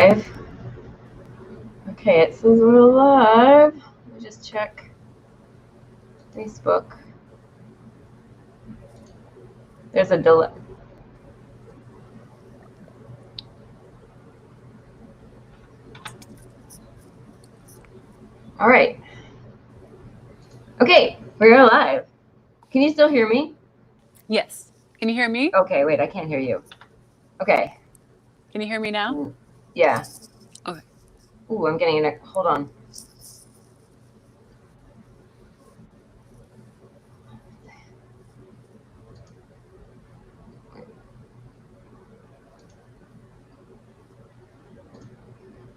live. Okay, it says we're live. Let me just check Facebook. There's a delay. All right. Okay, we're live. Can you still hear me? Yes. Can you hear me? Okay, wait, I can't hear you. Okay. Can you hear me now? Yeah. Okay. Ooh, I'm getting it. Hold on.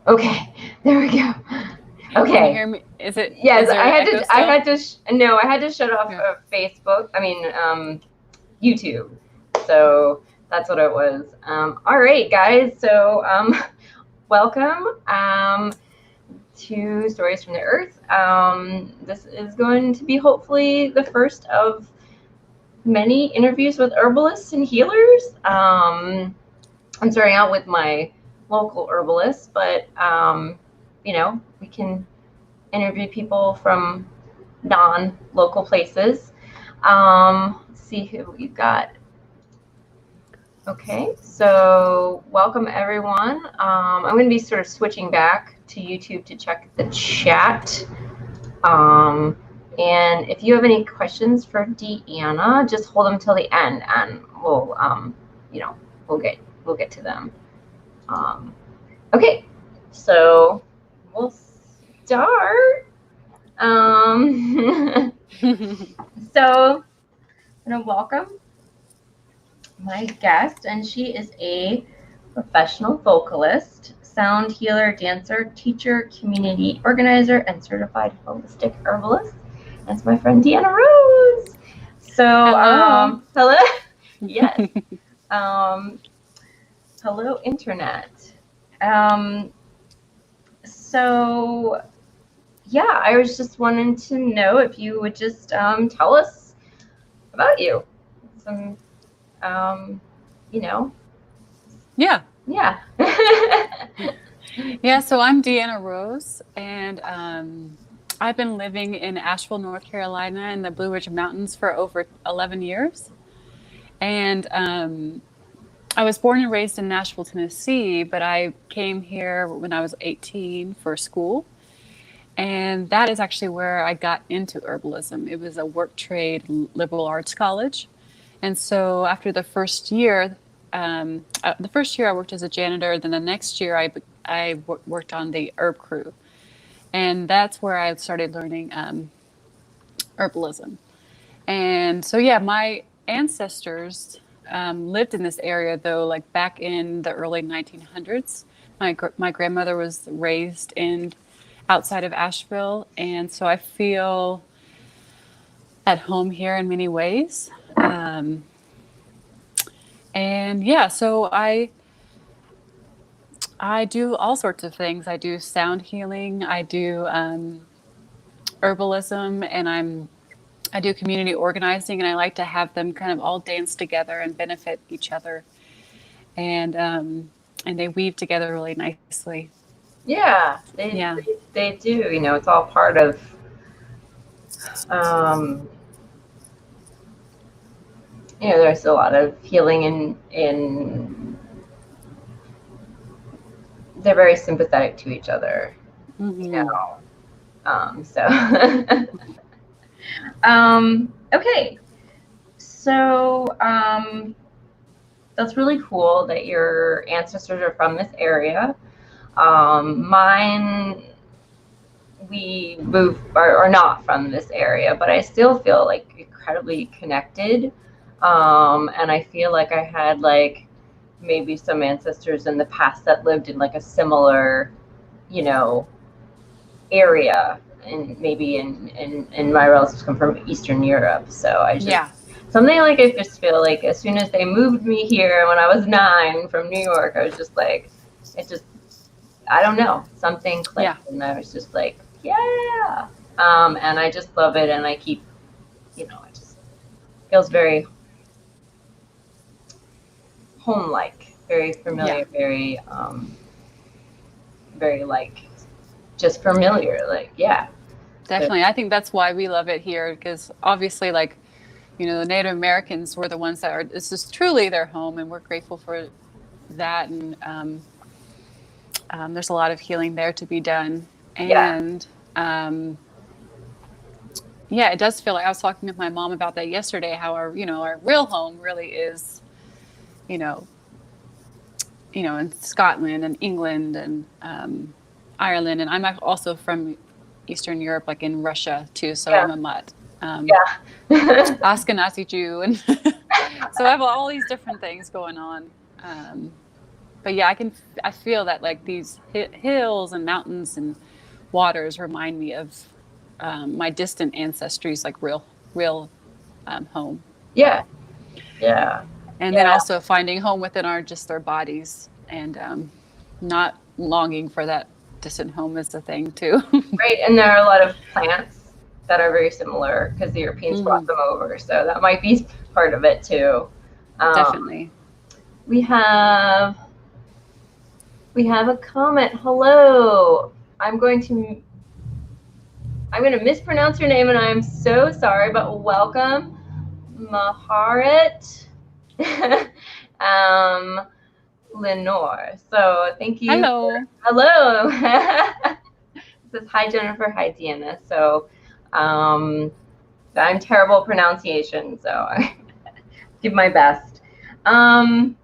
Okay, there we go. Okay. Can you hear me? Is it? Yes, is there I had echo to. still? I had to shut off Facebook. YouTube. So that's what it was. All right, guys. So welcome to Stories from the Earth. This is going to be hopefully the first of many interviews with herbalists and healers. I'm starting out with my local herbalist, but we can interview people from non-local places. Let's see who we've got. Okay, so welcome everyone. I'm going to be sort of switching back to YouTube to check the chat. And if you have any questions for Deanna, just hold them till the end, and we'll get to them. Okay, so we'll start. So I'm going to welcome my guest, and she is a professional vocalist, sound healer, dancer, teacher, community organizer, and certified holistic herbalist. That's my friend Deanna Rose. So, hello. Yes. Hello, Internet. So, yeah, I was just wanting to know if you would just tell us about you. Some, Yeah. Yeah. Yeah, so I'm Deanna Rose, and I've been living in Asheville, North Carolina in the Blue Ridge Mountains for over 11 years. And I was born and raised in Nashville, Tennessee, but I came here when I was 18 for school. And that is actually where I got into herbalism. It was a work trade liberal arts college. And so after the first year I worked as a janitor. Then the next year I worked on the herb crew. And that's where I started learning herbalism. And so, yeah, my ancestors lived in this area, though, like back in the early 1900s. My grandmother was raised outside of Asheville. And so I feel at home here in many ways. And yeah, so I do all sorts of things. I do sound healing. I do herbalism, and I do community organizing, and I like to have them kind of all dance together and benefit each other, and they weave together really nicely. Yeah, they do. It's all part of. There's a lot of healing in. They're very sympathetic to each other. Mm-hmm. Okay. So that's really cool that your ancestors are from this area. Mine, we are not from this area, but I still feel like incredibly connected. And I feel like I had maybe some ancestors in the past that lived in a similar, area, and maybe in my relatives come from Eastern Europe. So I just feel like as soon as they moved me here when I was 9 from New York, I was just like, I don't know, something clicked, and I was just like, yeah. And I just love it, and I keep, it just feels very home-like, very familiar, very very like just familiar. Like, yeah. Definitely. I think that's why we love it here, because obviously, like, the Native Americans were the ones that are, this is truly their home, and we're grateful for that. And there's a lot of healing there to be done. Yeah. And yeah, it does feel like, I was talking with my mom about that yesterday, how our real home really is, you know, in Scotland and England and Ireland. And I'm also from Eastern Europe, like in Russia too. So Yeah. I'm a mutt. Yeah. Ashkenazi Jew. And so I have all these different things going on. But yeah, I feel that like these hills and mountains and waters remind me of my distant ancestry's like real home. Yeah. Yeah. And Yeah. then also finding home within our bodies, and not longing for that distant home is the thing too. Right. And there are a lot of plants that are very similar because the Europeans brought them over. So that might be part of it too. Definitely. We have a comment. Hello. I'm going to mispronounce your name, and I'm so sorry, but welcome, Maharit Lenore. So thank you. Hello. Hello. It says hi, Jennifer. Hi, Deanna. So I'm terrible at pronunciation, so I give my best. All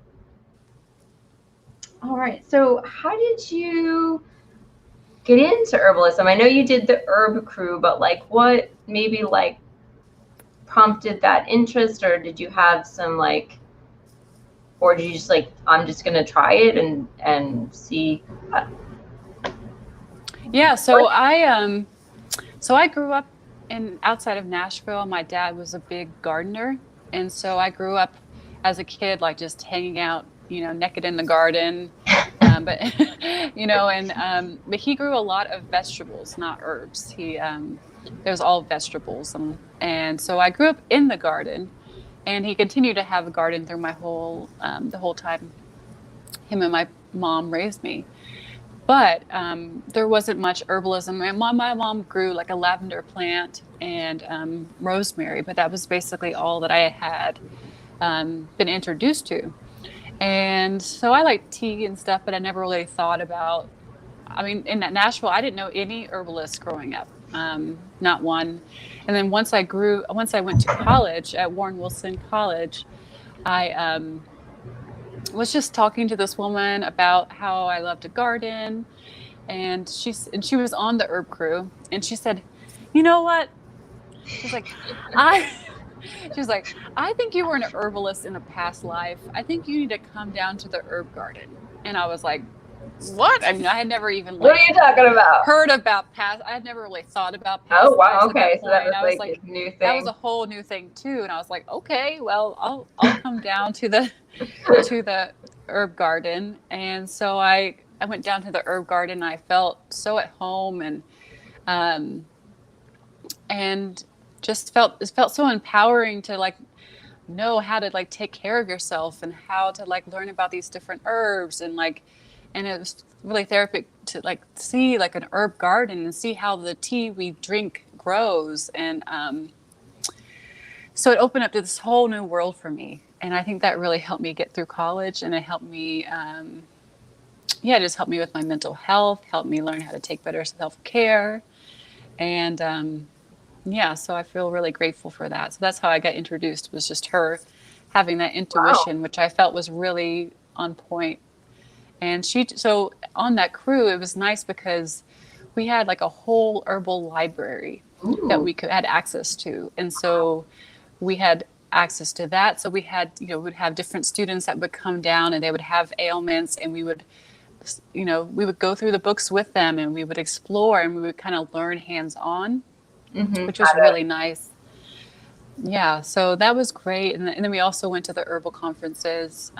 right. So how did you get into herbalism? I know you did the herb crew, but like what maybe like prompted that interest, or did you have some like, or did you just like, I'm just gonna try it and see? Yeah, so I grew up outside of Nashville. My dad was a big gardener, and so I grew up as a kid like just hanging out, naked in the garden. But but he grew a lot of vegetables, not herbs. There was all vegetables, and so I grew up in the garden, and he continued to have a garden through the whole time him and my mom raised me. But there wasn't much herbalism. My mom grew like a lavender plant and rosemary, but that was basically all that I had been introduced to. And so I like tea and stuff, but I never really thought about, in Nashville, I didn't know any herbalists growing up, not one. And then once I went to college at Warren Wilson College, I was just talking to this woman about how I love to garden. And she was on the herb crew, and she said, you know what? She's like, She was like, I think you were an herbalist in a past life. I think you need to come down to the herb garden. And I was like, what? I had never even what are you talking about? Heard about past. I had never really thought about past. Oh wow, lives okay. So that was like a new thing. That was a whole new thing too. And I was like, okay, well, I'll come down to the herb garden. And so I went down to the herb garden, and I felt so at home, and just it felt so empowering to like know how to like take care of yourself and how to like learn about these different herbs, and it was really therapeutic to like see like an herb garden and see how the tea we drink grows. And so it opened up to this whole new world for me, and I think that really helped me get through college, and it helped me it just helped me with my mental health, helped me learn how to take better self-care. And so I feel really grateful for that. So that's how I got introduced, was just her having that intuition, which I felt was really on point. And so on that crew, it was nice because we had like a whole herbal library that we had access to. And so we had access to that. So we had, we'd have different students that would come down, and they would have ailments, and we would go through the books with them, and we would explore, and we would kind of learn hands-on. Which was really nice. Yeah, so that was great. And then we also went to the herbal conferences,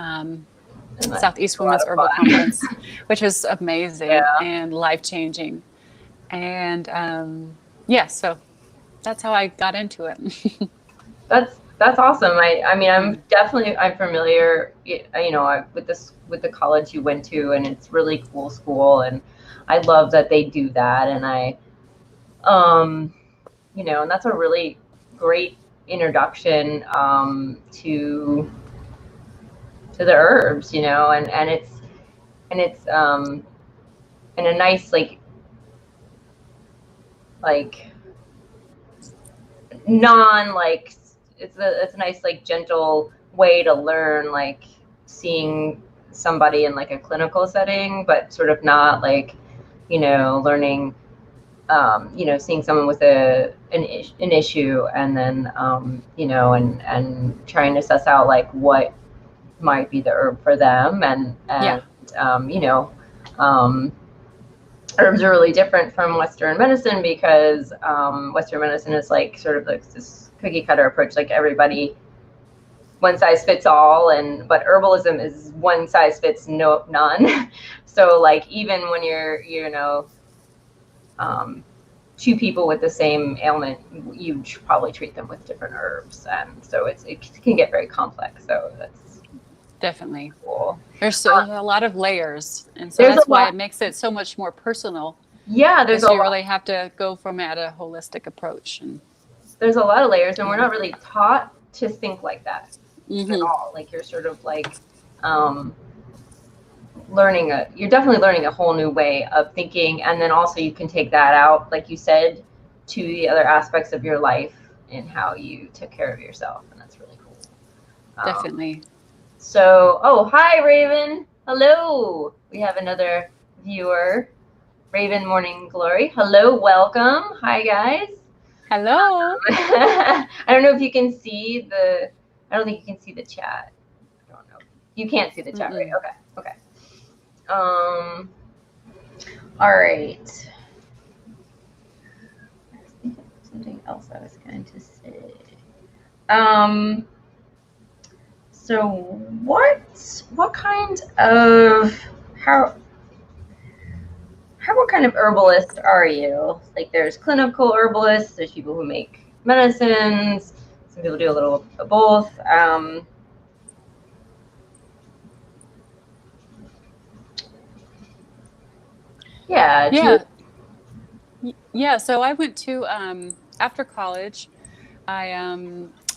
Southeast Women's Herbal Conference, which was amazing and life-changing. And so that's how I got into it. That's awesome. I'm familiar, with the college you went to, and it's really cool school. And I love that they do that. And and that's a really great introduction to the herbs, and it's and a nice like non like it's a nice gentle way to learn, seeing somebody in a clinical setting, but sort of not learning seeing someone with an issue, and then and trying to suss out what might be the herb for them, and Yeah. um, you know um, herbs are really different from Western medicine, because Western medicine is sort of this cookie cutter approach, everybody, one size fits all, but herbalism is one size fits none. So even when you're two people with the same ailment, you probably treat them with different herbs, and so it can get very complex. So that's Definitely. cool. There's a lot of layers, and so There's that's a why lot. it makes it so much more personal, Yeah, because you really have to go from at a holistic approach. And there's a lot of layers, and we're not really taught to think like that at mm-hmm. all. You're sort of you're definitely learning a whole new way of thinking, and then also you can take that out, like you said, to the other aspects of your life and how you took care of yourself, and that's really cool. Definitely. So, hi, Raven. Hello. We have another viewer, Raven Morning Glory. Hello, welcome. Hi, guys. Hello. I don't know if you can see I don't think you can see the chat. I don't know. You can't see the chat, right? Okay. All right. I think something else I was going to say. So what kind of what kind of herbalist are you? There's clinical herbalists, there's people who make medicines, some people do a little of both. Yeah. So I went to after college, I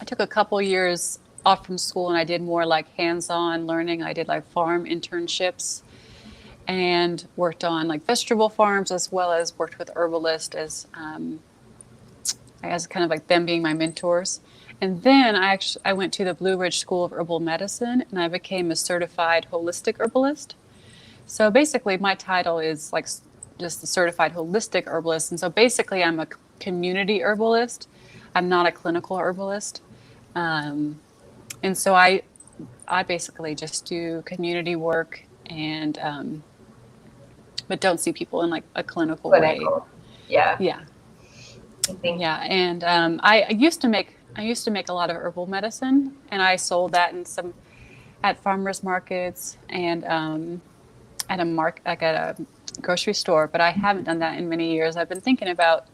took a couple years off from school, and I did more hands-on learning. I did farm internships and worked on vegetable farms, as well as worked with herbalists as kind of them being my mentors. And then I went to the Blue Ridge School of Herbal Medicine, and I became a certified holistic herbalist. So basically my title is just a certified holistic herbalist. And so basically I'm a community herbalist. I'm not a clinical herbalist. And so I basically just do community work, and but don't see people in a clinical way. Yeah. Yeah. And I used to make a lot of herbal medicine, and I sold that at farmers markets and at a grocery store, but I haven't done that in many years. I've been thinking about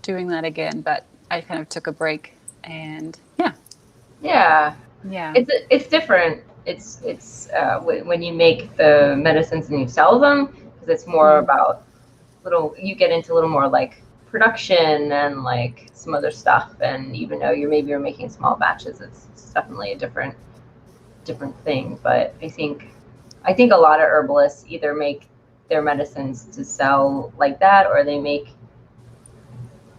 doing that again, but I kind of took a break, and yeah. It's different. It's when you make the medicines and you sell them, because it's more about you get into a little more production and some other stuff, and even though you're making small batches, it's definitely a different thing. But I think a lot of herbalists either make their medicines to sell like that, or they make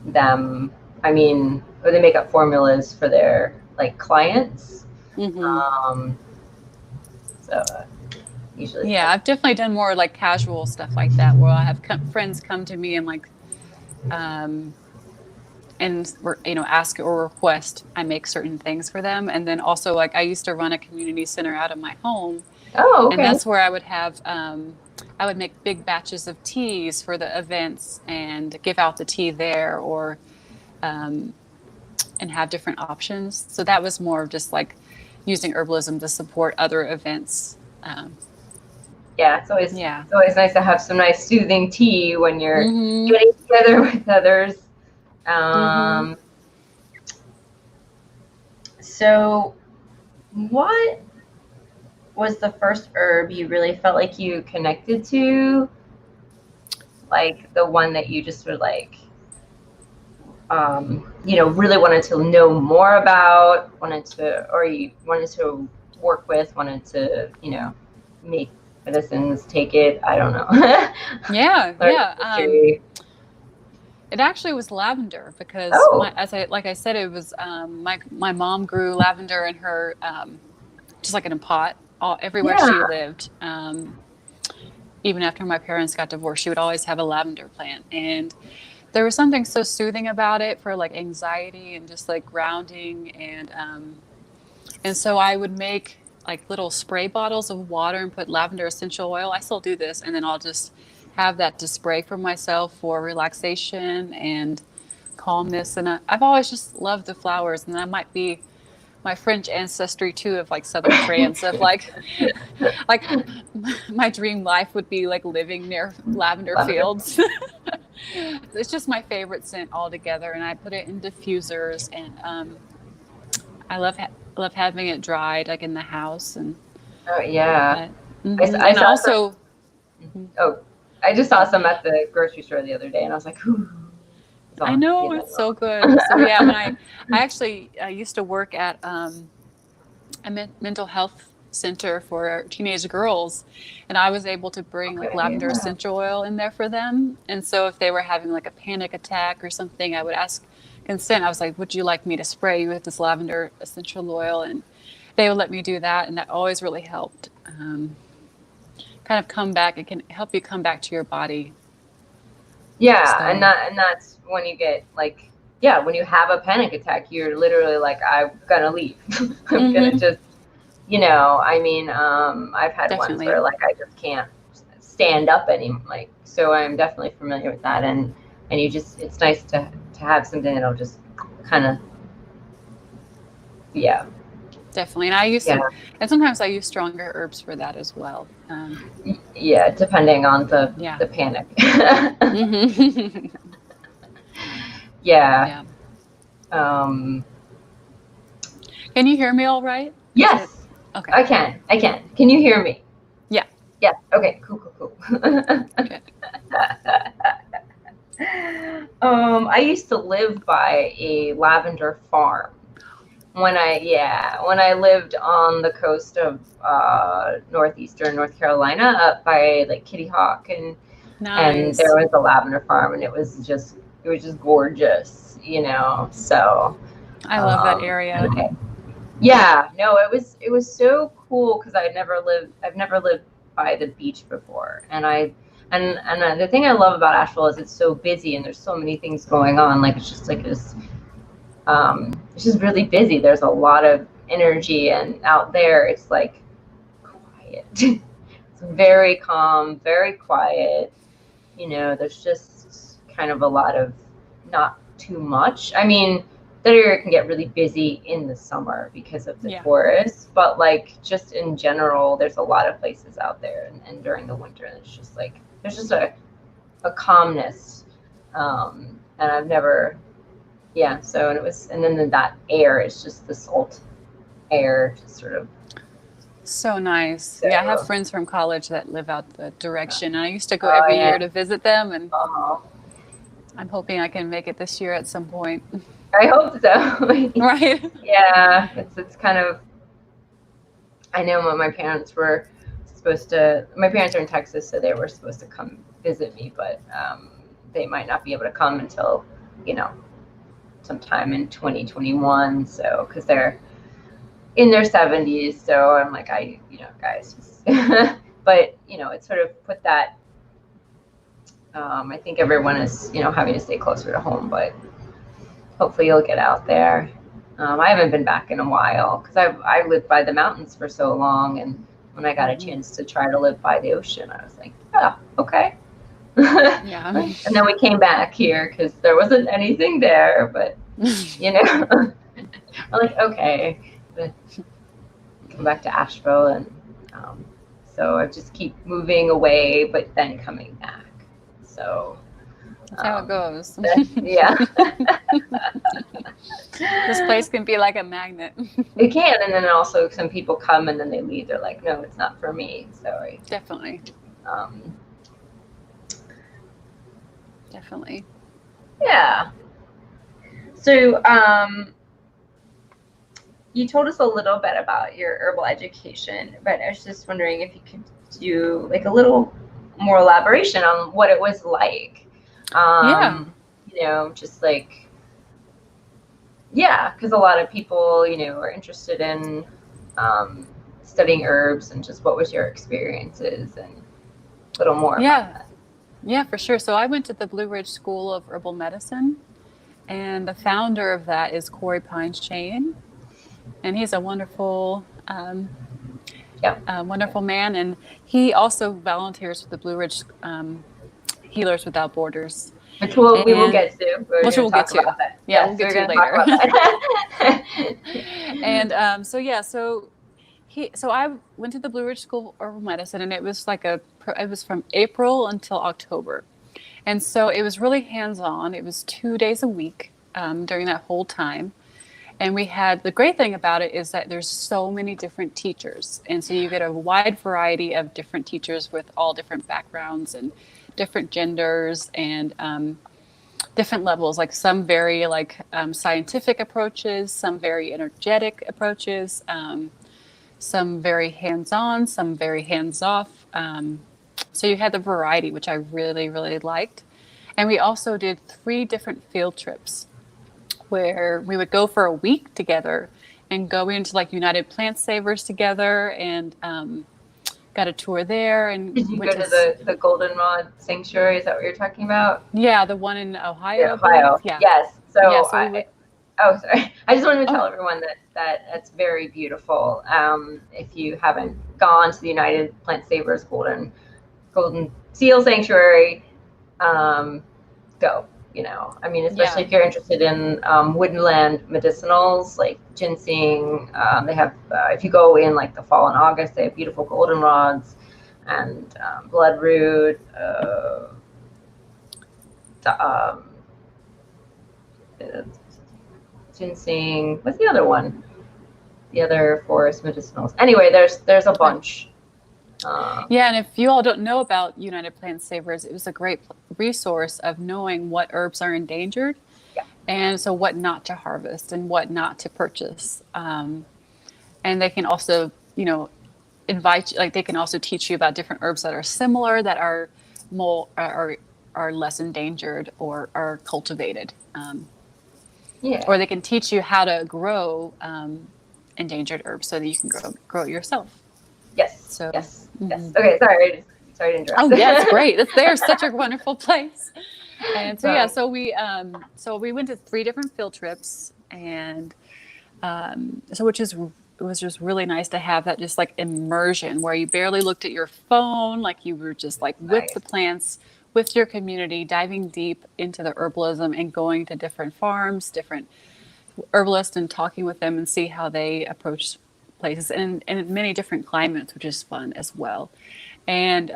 them, or they make up formulas for their clients. So usually, I've definitely done more casual stuff like that, where I have friends come to me and ask or request I make certain things for them. And then also I used to run a community center out of my home. Oh, okay. And that's where I would have I would make big batches of teas for the events and give out the tea there, or and have different options. So that was more of just using herbalism to support other events. It's always nice to have some nice soothing tea when you're getting together with others. So what was the first herb you really felt like you connected to? like the one that you just were like, really wanted to know more about, or you wanted to work with, wanted to, make medicines, take it, I don't know. Yeah, Learn yeah. history. It actually was lavender because Oh, like I said, it was my mom grew lavender in her just like in a pot everywhere she yeah. lived. Even after my parents got divorced, she would always have a lavender plant, and there was something so soothing about it for like anxiety and just like grounding, and so I would make like little spray bottles of water and put lavender essential oil. I still do this, and then I'll just have that to spray for myself for relaxation and calmness. And I've always just loved the flowers, and that might be my French ancestry too, of like southern France, of like my dream life would be like living near lavender Lavender. fields. It's just my favorite scent altogether, and I put it in diffusers, and I love having it dried like in the house, and Oh yeah. but I and saw some. also Oh, I just saw oh, some at the grocery store the other day, and I was like, "Ooh, it's I on." know it's so good. So yeah, when I used to work at a mental health center for teenage girls, and I was able to bring like Okay, lavender yeah. essential oil in there for them. And so if they were having like a panic attack or something, I would ask consent. I was like, would you like me to spray you with this lavender essential oil? And they would let me do that, and that always really helped kind of come back. It can help you come back to your body. Yeah, So and that's when you get like, yeah, when you have a panic attack, you're literally like, I'm gonna leave. I'm gonna mm-hmm, just, I mean, I've had ones definitely. where like I just can't stand up anymore. Like, so I'm definitely familiar with that, and it's nice to have something that'll just kind of, yeah, Definitely. And I used yeah, to, and sometimes I use stronger herbs for that as well. yeah, depending on Yeah. the panic. Hmm. Yeah. Yeah. Um, Can you hear me all right? Is it yes, okay? I can. I can. Can you hear me? Yeah. Yes. Okay. Cool. Cool. Cool. Good. I used to live by a lavender farm when I lived on the coast of northeastern North Carolina, up by like Kitty Hawk, and there Nice. was a lavender farm, and it was just gorgeous, So, I love that um, area. yeah, no, it was so cool because I've never lived by the beach before, and the thing I love about Asheville is it's so busy and there's so many things going on. Like it's just like this, it's just really busy. There's a lot of energy, and out there it's like quiet. It's very calm, very quiet. There's just kind of a lot of not too much. I mean, that area can get really busy in the summer because of the Yeah. tourists, but like just in general, there's a lot of places out there, and during the winter, it's just like there's just a calmness, and I've never, yeah. So and then that air is just the salt air, just sort of. So nice. Yeah, I have So, friends from college that live out the direction. And I used to go oh every yeah. year to visit them, and Uh-huh. I'm hoping I can make it this year at some point. I hope so. Right? Yeah, it's kind of. I know when my parents were supposed to. My parents are in Texas, so they were supposed to come visit me, but they might not be able to come until, you know, sometime in 2021. So, because they're in their 70s, so I'm like, guys, just. But it sort of put that. I think everyone is, having to stay closer to home, but hopefully you'll get out there. I haven't been back in a while because I lived by the mountains for so long, and when I got a Mhm. chance to try to live by the ocean, I was like, yeah, okay. Yeah. And then we came back here because there wasn't anything there, but I'm like, okay, but come back to Asheville, and so I just keep moving away, but then coming back. So That's how it goes. yeah. This place can be like a magnet. It can, and then also some people come and then they leave. They're like, no, it's not for me. Sorry. Definitely. Um, Definitely. Yeah. So, you told us a little bit about your herbal education, but I was just wondering if you could do like a little more elaboration on what it was like. Yeah. Just like, yeah, because a lot of people, are interested in studying herbs, and just what was your experiences and a little more about Yeah. that. Yeah, for sure. So I went to the Blue Ridge School of Herbal Medicine, and the founder of that is Corey Pines Cheyne, and he's a Yeah, wonderful man, and he also volunteers with the Blue Ridge Healers Without Borders, which we will and get to. We're which going we'll to get talk to. about that. Yeah, we'll Yes, get we're to going to talk later. about that. And so I went to the Blue Ridge School of Herbal Medicine, and it was it was from April until October. And so it was really hands-on. It was 2 days a week during that whole time. And the great thing about it is that there's so many different teachers. And so you get a wide variety of different teachers with all different backgrounds and different genders and different levels. Like some very scientific approaches, some very energetic approaches, some very hands-on, some very hands-off. So you had the variety, which I really, really liked. And we also did 3 different field trips where we would go for a week together and go into like United Plant Savers together and got a tour there and Did you went go to, to the Goldenrod Sanctuary? Is that what you're talking about? yeah, the one in Ohio, Yeah, I believe. Ohio. Yeah. Yes. Yeah. So So we would, oh, sorry. I just wanted to tell oh, everyone that it's very beautiful. If you haven't gone to the United Plant Savers Golden Seal Sanctuary, go. I mean, especially yeah. if you're interested in woodland medicinals like ginseng. They have, if you go in like the fall and August, they have beautiful goldenrods and bloodroot. Um, Ginseng. What's the other one? The other forest medicinals. Anyway, there's a bunch. Yeah, and if you all don't know about United Plant Savers, it was a great resource of knowing what herbs are endangered, Yeah. and so what not to harvest and what not to purchase. And they can also, invite you, like they can also teach you about different herbs that are similar, that are more are less endangered or are cultivated. Yeah. Or they can teach you how to grow endangered herbs so that you can grow it yourself. Yes. So, Yes. Yes. mhm. Okay. Sorry to interrupt. Oh yeah, it's great. They're such a wonderful place. And so yeah, So, so we went to 3 different field trips, and so which is it was just really nice to have that just like immersion where you barely looked at your phone, like you were just like with nice. the plants, with your community, diving deep into the herbalism and going to different farms, different herbalists, and talking with them and see how they approach places and in many different climates, which is fun as well. And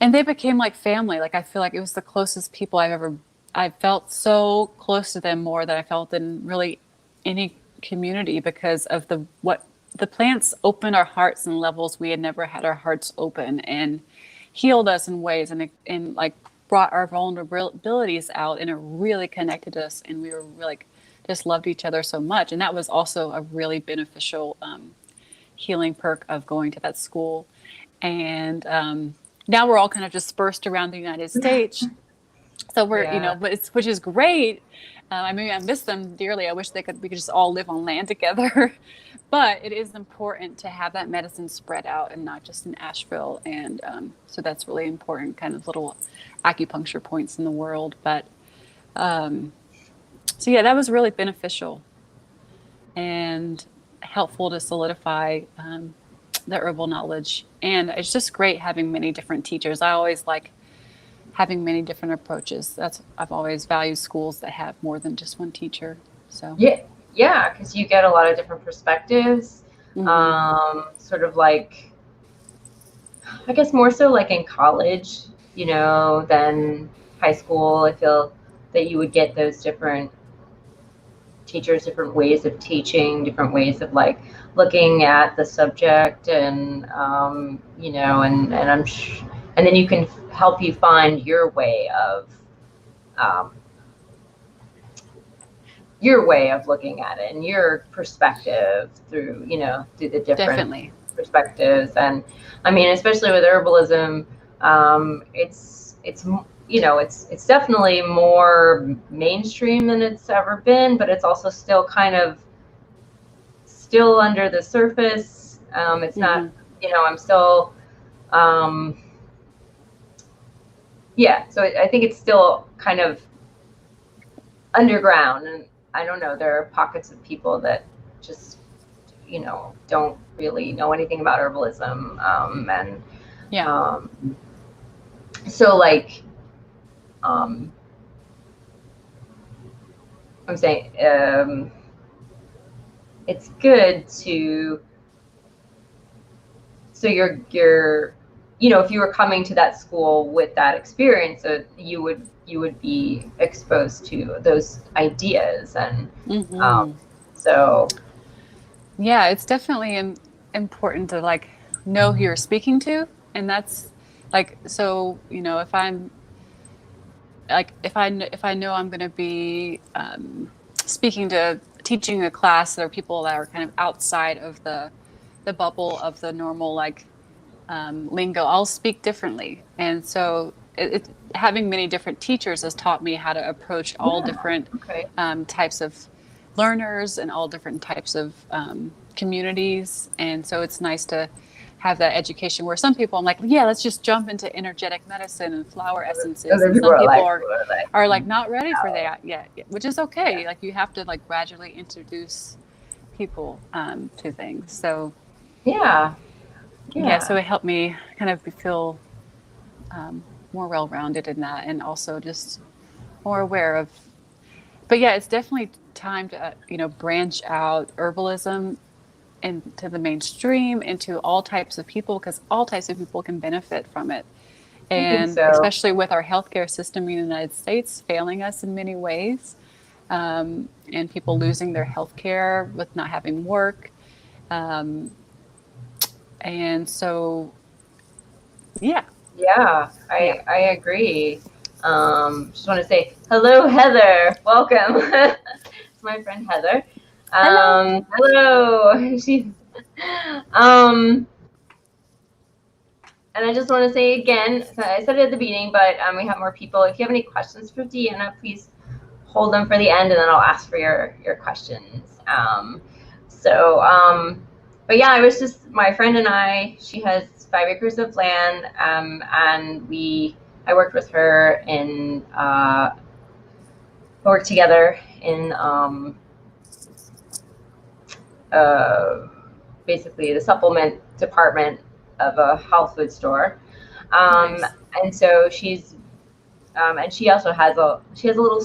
and they became like family. Like I feel like it was the closest people I felt so close to them more than I felt in really any community, because of what the plants opened our hearts in levels we had never had our hearts open, and healed us in ways, and like brought our vulnerabilities out, and it really connected us, and we were really just loved each other so much. And that was also a really beneficial healing perk of going to that school. And now we're all kind of dispersed around the United States. So Yeah. but which is great. I mean, I miss them dearly. I wish we could just all live on land together. But it is important to have that medicine spread out and not just in Asheville. And so that's really important, kind of little acupuncture points in the world. But so yeah, that was really beneficial and helpful to solidify the herbal knowledge. And it's just great having many different teachers. I always like having many different approaches. I've always valued schools that have more than just one teacher. So Yeah, because you get a lot of different perspectives. Sort of like, I guess more so like in college, than high school. I feel that you would get those different teachers, different ways of teaching, different ways of like looking at the subject, and and and then you can help you find your way of um, looking at it and your perspective through through the different Definitely. perspectives. And I mean, especially with herbalism, it's it's definitely more mainstream than it's ever been, but it's also still kind of still under the surface. It's not, Mm-hmm. I'm still, um, yeah. So I think it's still kind of underground, and I don't know. There are pockets of people that just, don't really know anything about herbalism, and Yeah. um, so like, um, I'm saying, it's good to so you're if you were coming to that school with that experience, you would be exposed to those ideas. And Mm-hmm. so Yeah, it's definitely important to like know who you're speaking to. And that's like, so, if I'm like, if I know I'm going to be speaking to teaching a class, there are people that are kind of outside of the bubble of the normal like lingo, I'll speak differently. And so having many different teachers has taught me how to approach all yeah, different okay, types of learners and all different types of communities. And so it's nice to have that education where some people I'm like, yeah, let's just jump into energetic medicine and flower essences. other And people some are people like, are like not ready for no. that yet, which is Yeah, okay. Like you have to like gradually introduce people to things. So yeah, yeah, so yeah, it helped me kind of feel more well-rounded in that, and also just more aware of. But yeah, it's definitely time to branch out herbalism into the mainstream, into all types of people, because all types of people can benefit from it. I think And so. especially with our healthcare system in the United States failing us in many ways, and people losing their health care with not having work. Um, and so, yeah, Yeah, yeah. I agree. Just want to say hello, Heather. Welcome. It's my friend Heather. Hello. Hello. She's um, and I just want to say again, so I said it at the beginning, but we have more people. If you have any questions for Deanna, please hold them for the end, and then I'll ask for your questions. So, but yeah, I was just my friend and I. She has 5 acres of land, and I worked with her in worked together in uh, basically the supplement department of a health food store. Um, Nice. and so and she has a little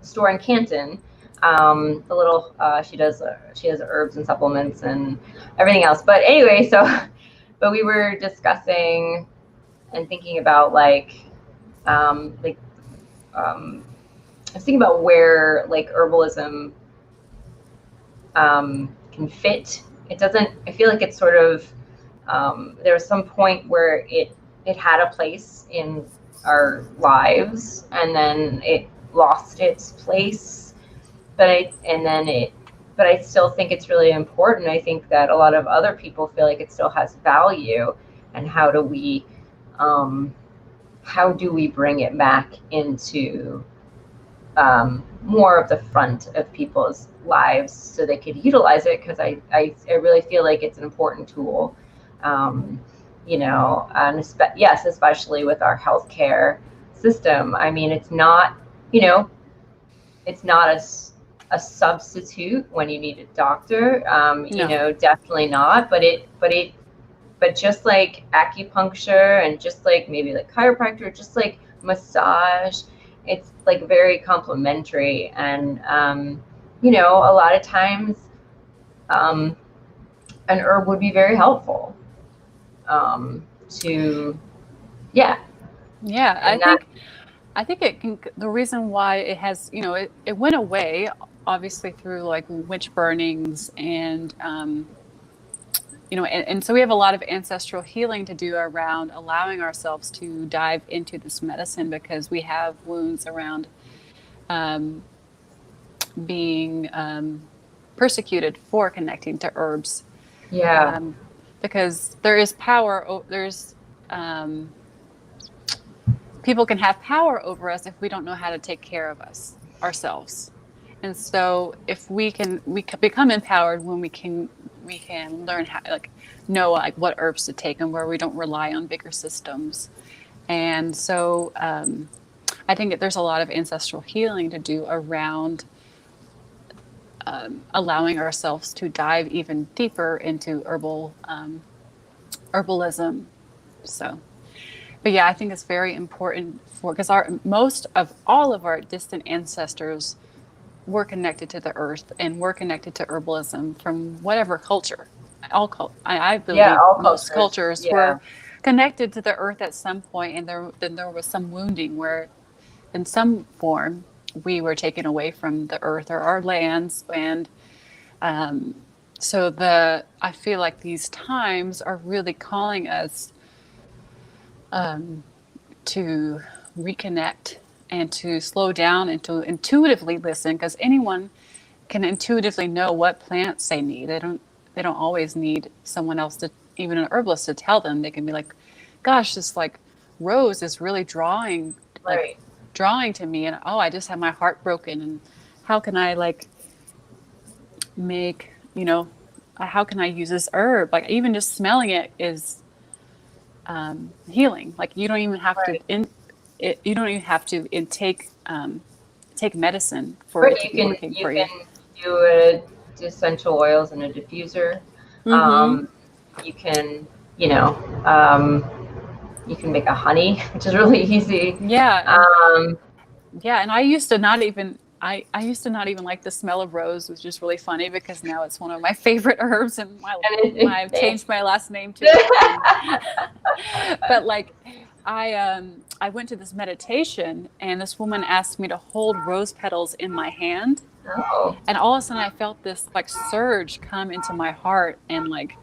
store in Canton. A little she has herbs and supplements and everything else. But anyway, but we were discussing and thinking about like I was thinking about where like herbalism can fit. It doesn't. I feel like it's sort of there was some point where it had a place in our lives, and then it lost its place. But I still think it's really important. I think that a lot of other people feel like it still has value, and um, how do we bring it back into more of the front of people's lives so they could utilize it, because I really feel like it's an important tool, um, and yes, especially with our healthcare system. I mean, you know, it's not a substitute when you need a doctor, No. definitely not, but just like acupuncture and just like maybe like chiropractor, just like massage, it's like very complementary. And a lot of times um, an herb would be very helpful to yeah, Yeah, and that I think it can. The reason why it has, it went away, obviously through like witch burnings and and so we have a lot of ancestral healing to do around allowing ourselves to dive into this medicine, because we have wounds around um, being persecuted for connecting to herbs, Yeah. because there is power. There's people can have power over us if we don't know how to take care of us ourselves. And so if we can become empowered when we can learn how, like, know like what herbs to take and where we don't rely on bigger systems. And so I think that there's a lot of ancestral healing to do around allowing ourselves to dive even deeper into herbalism. So, but yeah, I think it's very important because most of all of our distant ancestors were connected to the earth and were connected to herbalism from whatever culture. I Yeah, believe all most cultures. cultures Yeah. were connected to the earth at some point, and there was some wounding where, in some form, we were taken away from the earth or our lands, and so I feel like these times are really calling us to reconnect and to slow down and to intuitively listen, because anyone can intuitively know what plants they need. They don't always need someone else to, even an herbalist, to tell them. They can be like, gosh, this like rose is really Right. drawing to me, and oh, I just have my heart broken, and how can I like make, how can I use this herb? Like even just smelling it is healing. Like you don't even have to Right. you don't even have to intake take medicine for Right. it to be working You for can you. do a essential oils in a diffuser. Mm-hmm. Um, you can, you know, um, you can make a honey, which is really easy. Yeah, Um, and I used to not even I used to not even like the smell of rose, which is really funny because now it's one of my favorite herbs, and I've changed my last name to it. But like I went to this meditation, and this woman asked me to hold rose petals in my hand, oh, and all of a sudden I felt this like surge come into my heart, and like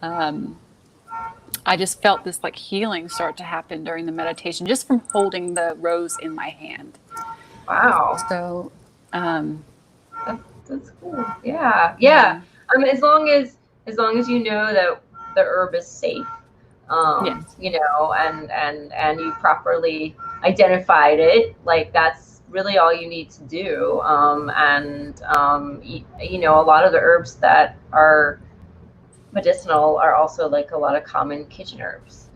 I just felt this like healing start to happen during the meditation just from holding the rose in my hand. wow. So um That's cool. Yeah. yeah. Yeah. As long as you know that the herb is safe, Yes. and you properly identified it, like that's really all you need to do. A lot of the herbs that are medicinal are also like a lot of common kitchen herbs,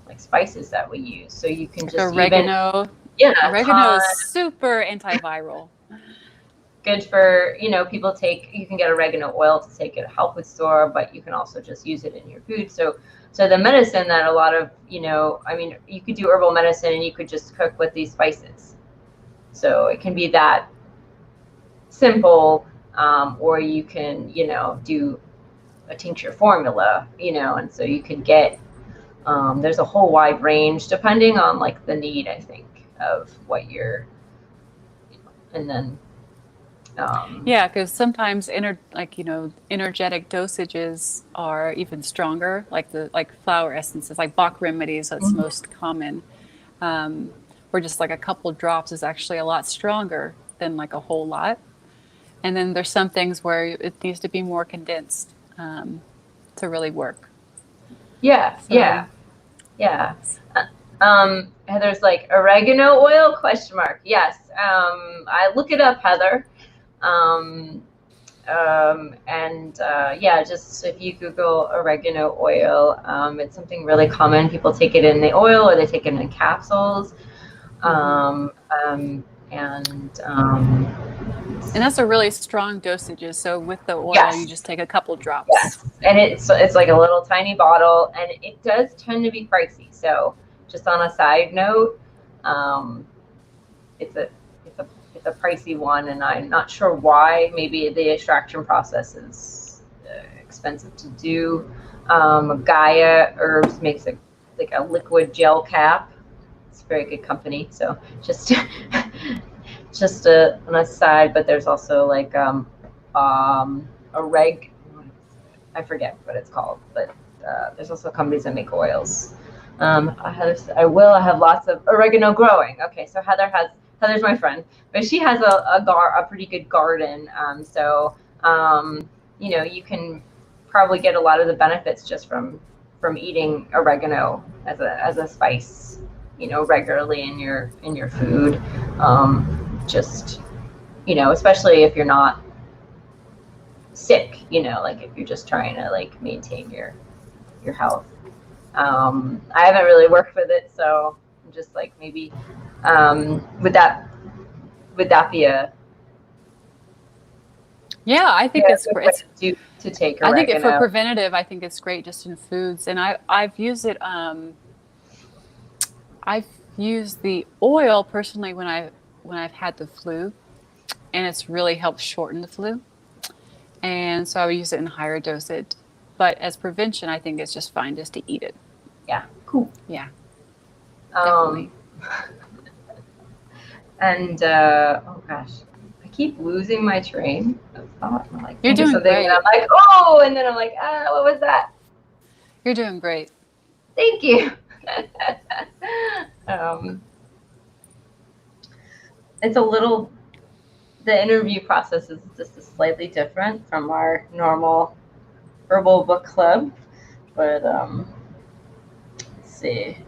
like spices that we use. So you can Like just even, oregano. yeah, Oregano is thyme. super antiviral. Good for, people you can get oregano oil to take it help with sore, but you can also just use it in your food. So the medicine that a lot of, you could do herbal medicine and you could just cook with these spices. So it can be that simple, or you can, do a tincture formula, and so you could get, there's a whole wide range depending on like the need, I think, of what you're, and then, Yeah, because sometimes energetic dosages are even stronger, like flower essences, like Bach remedies. That's mhm. most common. Where just like a couple drops is actually a lot stronger than like a whole lot. And then there's some things where it needs to be more condensed to really work. Yeah, So yeah. Yeah. Heather's like oregano oil question mark. Yes. I look it up, Heather. Um, and yeah, just if you Google oregano oil, it's something really common. People take it in the oil or they take it in capsules. mm-hmm. Um, um, and um, And that's a really strong dosages. So with the oil, you yes, just take a couple drops. yes, and it's like a little tiny bottle, and it does tend to be pricey. So just on a side note, um, it's a it's a it's a pricey one, and I'm not sure why. Maybe the extraction process is expensive to do. Gaia Herbs makes a liquid gel cap. It's a very good company. So just just an aside, but there's also like a I forget what it's called, but there's also companies that make oils. I have lots of oregano growing. Okay, so Heather's my friend, but she has a pretty good garden. You can probably get a lot of the benefits just from eating oregano as a spice, regularly in your food. Just especially if you're not sick, like if you're just trying to like maintain your health. I haven't really worked with it, so I'm just like maybe would that be a I think it's good great. way to take I oregano? think for preventative, I think it's great just in foods, and I've used it. I've used the oil personally when I've had the flu, and it's really helped shorten the flu. And so I would use it in higher dosage. But as prevention, I think it's just fine just to eat it. Yeah, cool. Yeah, definitely. And oh gosh, I keep losing my train of thought. I'm like, You're think of doing something, great. and I'm like, oh, and then I'm like, what was that? You're doing great. Thank you. It's a little. The interview process is just slightly different from our normal herbal book club, but let's see.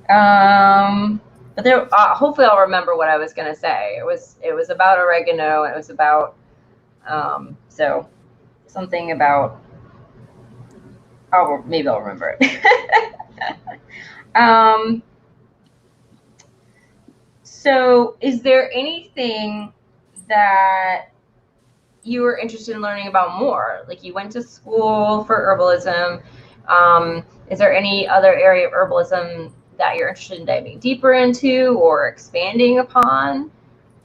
But there, hopefully, I'll remember what I was going to say. It was about oregano. It was about so something about. Maybe I'll remember it. So, is there anything that you were interested in learning about more? Like you went to school for herbalism. Is there any other area of herbalism that you're interested in diving deeper into or expanding upon?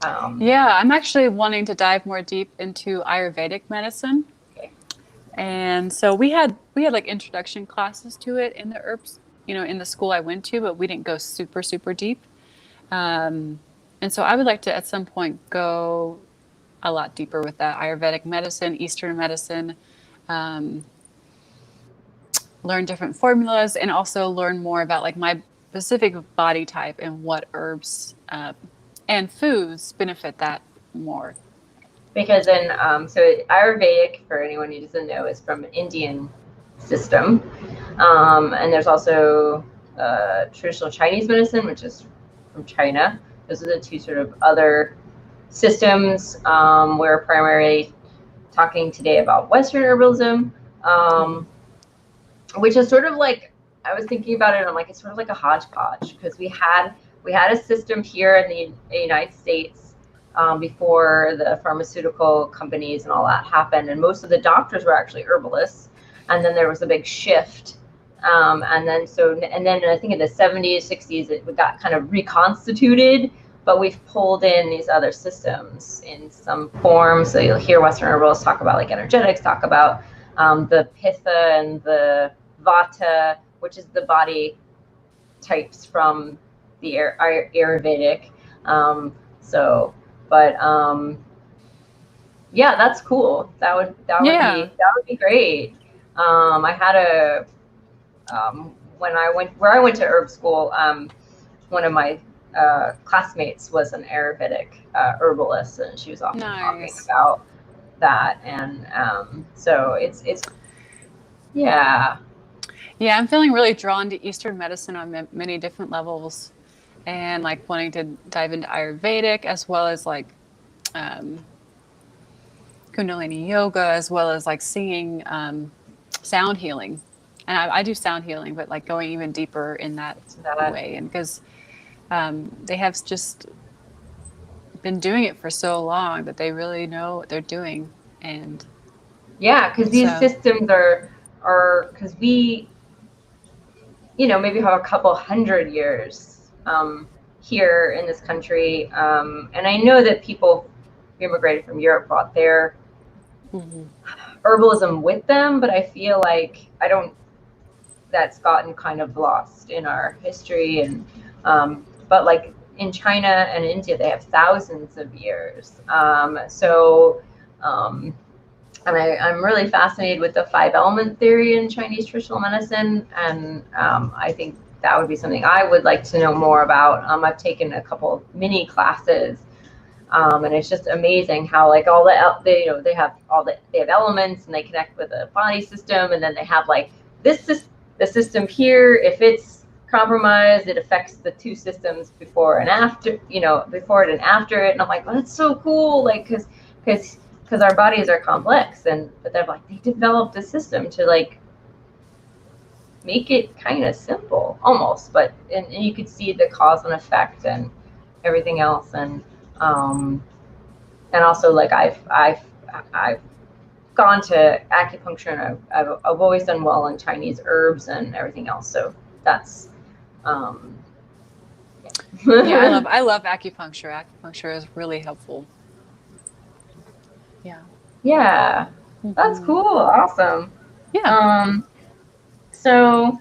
I'm actually wanting to dive more deep into Ayurvedic medicine. Okay. And so we had like introduction classes to it in the herbs, in the school I went to, but we didn't go super, super deep. And so I would like to at some point go a lot deeper with that Ayurvedic medicine, Eastern medicine, learn different formulas, and also learn more about like my specific body type and what herbs and foods benefit that more. Because so Ayurvedic, for anyone who doesn't know, is from Indian system, and there's also traditional Chinese medicine, which is from China. Those are the two sort of other systems. We're primarily talking today about Western herbalism, which is sort of like, I was thinking about it, and I'm like, it's sort of like a hodgepodge, because we had a system here in the United States before the pharmaceutical companies and all that happened, and most of the doctors were actually herbalists, and then there was a big shift. And then I think in the 70s, 60s, it got kind of reconstituted, but we've pulled in these other systems in some form. So you'll hear Western herbalists talk about like energetics, talk about the Pitta and the Vata, which is the body types from the Ayurvedic. Yeah, that's cool. That would be great. I had when I went to herb school, one of my classmates was an Ayurvedic herbalist, and she was often talking about that, and so it's yeah. I'm feeling really drawn to Eastern medicine on many different levels, and like wanting to dive into Ayurvedic as well as like Kundalini yoga, as well as like singing, sound healing. And I do sound healing, but like going even deeper in that way. And because they have just been doing it for so long that they really know what they're doing. And yeah, because these systems are because we, maybe have a couple hundred years here in this country. And I know that people who immigrated from Europe brought their herbalism with them, but I feel like that's gotten kind of lost in our history. And but like in China and India, they have thousands of years. and I'm really fascinated with the 5 element theory in Chinese traditional medicine, and I think that would be something I would like to know more about. I've taken a couple mini classes, and it's just amazing how like all they they have they have elements and they connect with the body system, and then they have like the system here. If it's compromised, it affects the two systems before and after, before it and after it. And I'm like, oh, that's so cool, like because our bodies are complex, but they're like they developed a system to like make it kind of simple almost, but and you could see the cause and effect and everything else, um, and also like I've gone to acupuncture, and I've always done well in Chinese herbs and everything else, so that's Yeah, I love acupuncture. Acupuncture is really helpful. Yeah. Yeah, that's Mm-hmm. cool. Awesome. Yeah. So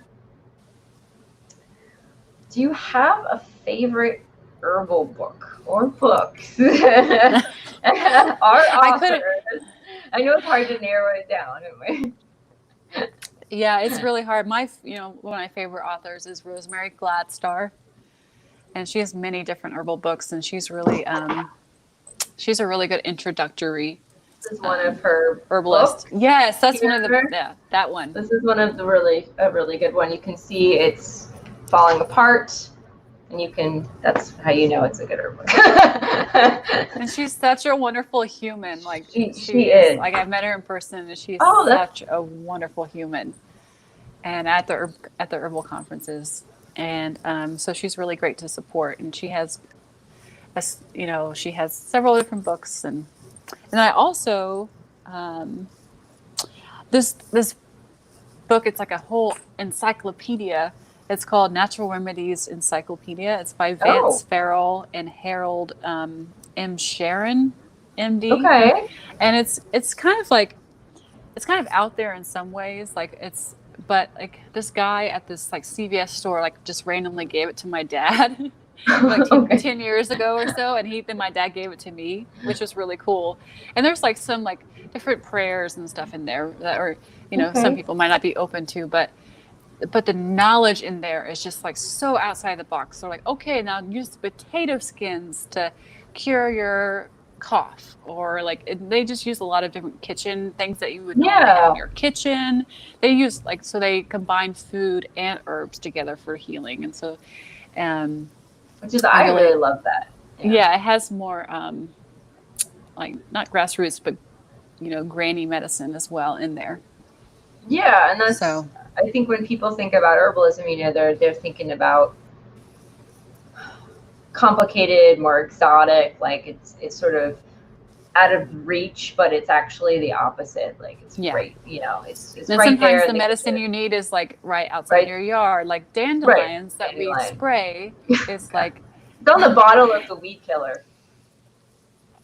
do you have a favorite herbal book or books? Our I authors. couldn't. I know it's hard to narrow it down. Yeah, it's really hard. One of my favorite authors is Rosemary Gladstar, and she has many different herbal books, and she's a really good introductory This is one of her herbalist. books. Yes, that's one of the Here. that one. This is one of the a really good one. You can see it's falling apart, and that's how you know it's a good herb book. And she's such a wonderful human. Like she is. Like I've met her in person, and she's that's such a wonderful human. And at the herbal conferences, and so she's really great to support. And she has, she has several different books, and I also this book. It's like a whole encyclopedia. It's called Natural Remedies Encyclopedia. It's by Vance Farrell and Harold M. Sharon, MD. Okay. And it's kind of out there in some ways. But like this guy at this like CVS store like just randomly gave it to my dad like 10 years ago or so, and then my dad gave it to me, which was really cool. And there's like some like different prayers and stuff in there that are some people might not be open to, but the knowledge in there is just like so outside the box. So like, okay, now use potato skins to cure your cough, or like they just use a lot of different kitchen things that you would normally have in your kitchen. They use so they combine food and herbs together for healing, and so which is I really love that. Yeah, it has more like not grassroots, but granny medicine as well in there. Yeah, and that's I think when people think about herbalism, they're thinking about complicated, more exotic, like it's sort of out of reach, but it's actually the opposite. Like it's great, it's and right sometimes there. The medicine you need is like right outside your yard, like dandelions that we spray is like it's on the bottle of the weed killer.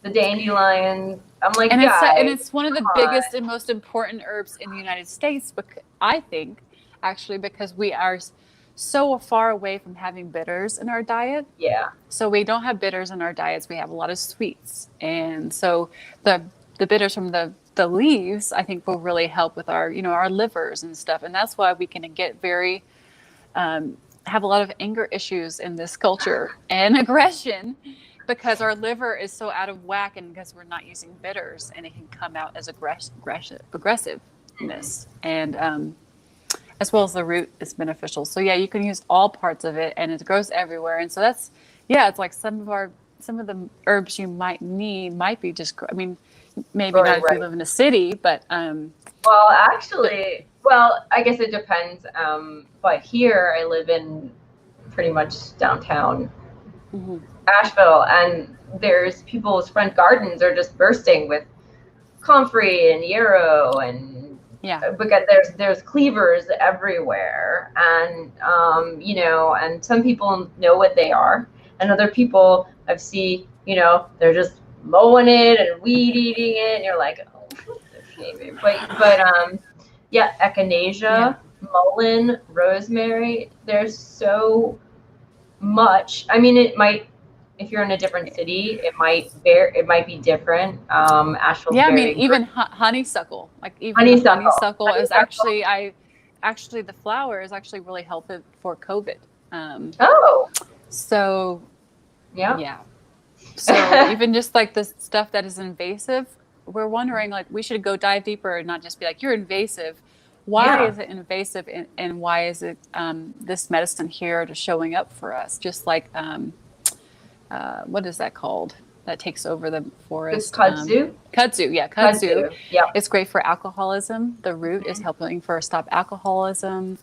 The dandelion. I'm like, and it's one of the biggest and most important herbs in the United States, because I think actually because we are so far away from having bitters in our diet. Yeah. So we don't have bitters in our diets. We have a lot of sweets. And so the bitters from the leaves, I think, will really help with our, our livers and stuff. And that's why we can get very, have a lot of anger issues in this culture and aggression, because our liver is so out of whack, and because we're not using bitters, and it can come out as aggressiveness. And, as well as the root is beneficial. So yeah, you can use all parts of it, and it grows everywhere. And so it's like some of the herbs you might need might be just, maybe not if you live in a city, but well, actually, I guess it depends. But here I live in pretty much downtown Asheville, and there's people's front gardens are just bursting with comfrey and yarrow and because there's cleavers everywhere, and and some people know what they are, and other people I've seen, they're just mowing it and weed eating it, and you're like, oh, but echinacea, mullein, rosemary. There's so much. I mean, it might if you're in a different city, it might be different. Asheville's Yeah, I mean, very even honeysuckle, like even the honeysuckle. honeysuckle is Honeysuckle. actually the flower is actually really helpful for COVID. Oh, So yeah. yeah, so even just like the stuff that is invasive, we're wondering like we should go dive deeper and not just be like you're invasive. Why Yeah. is it invasive, and why is it this medicine here to showing up for us? Just like what is that called? That takes over the The forest. kudzu. Kudzu, yeah, kudzu. Kudzu. Yep. It's great for alcoholism. The root is helping for stop alcoholism,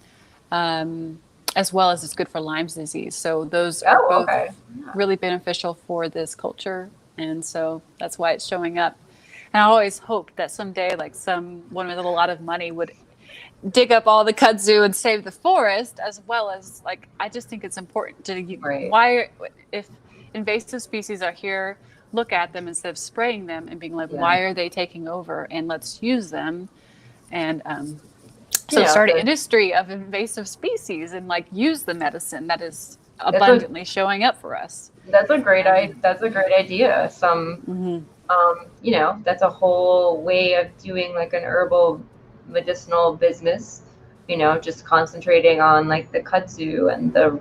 as well as it's good for Lyme's disease. So those are Oh, both okay. Yeah. really beneficial for this culture, and so that's why it's showing up. And I always hoped that someday, like someone with a lot of money would dig up all the kudzu and save the forest, as well as like I just think it's important to Right. why if invasive species are here, look at them instead of spraying them and being like, Yeah. why are they taking over? And let's use them. And You so know, start an industry of invasive species and like use the medicine that is that's a abundantly showing up for us. that's a great idea. You know, that's a whole way of doing like an herbal medicinal business. You know, just concentrating on like the kudzu and the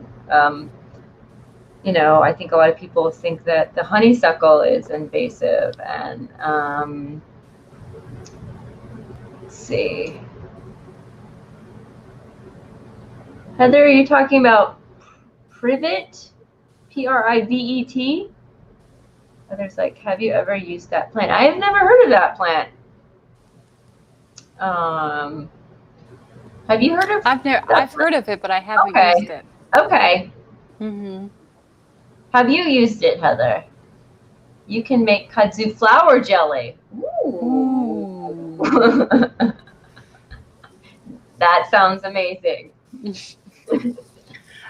you know, I think a lot of people think that the honeysuckle is invasive, and let's see. Heather, are you talking about privet? Privet? Heather's like, have you ever used that plant? I have never heard of that plant. Have you heard of? I've heard of it, but I haven't Okay. used it. Okay. Mm-hmm. Have you used it, Heather? You can make kudzu flower jelly. Ooh. That sounds amazing.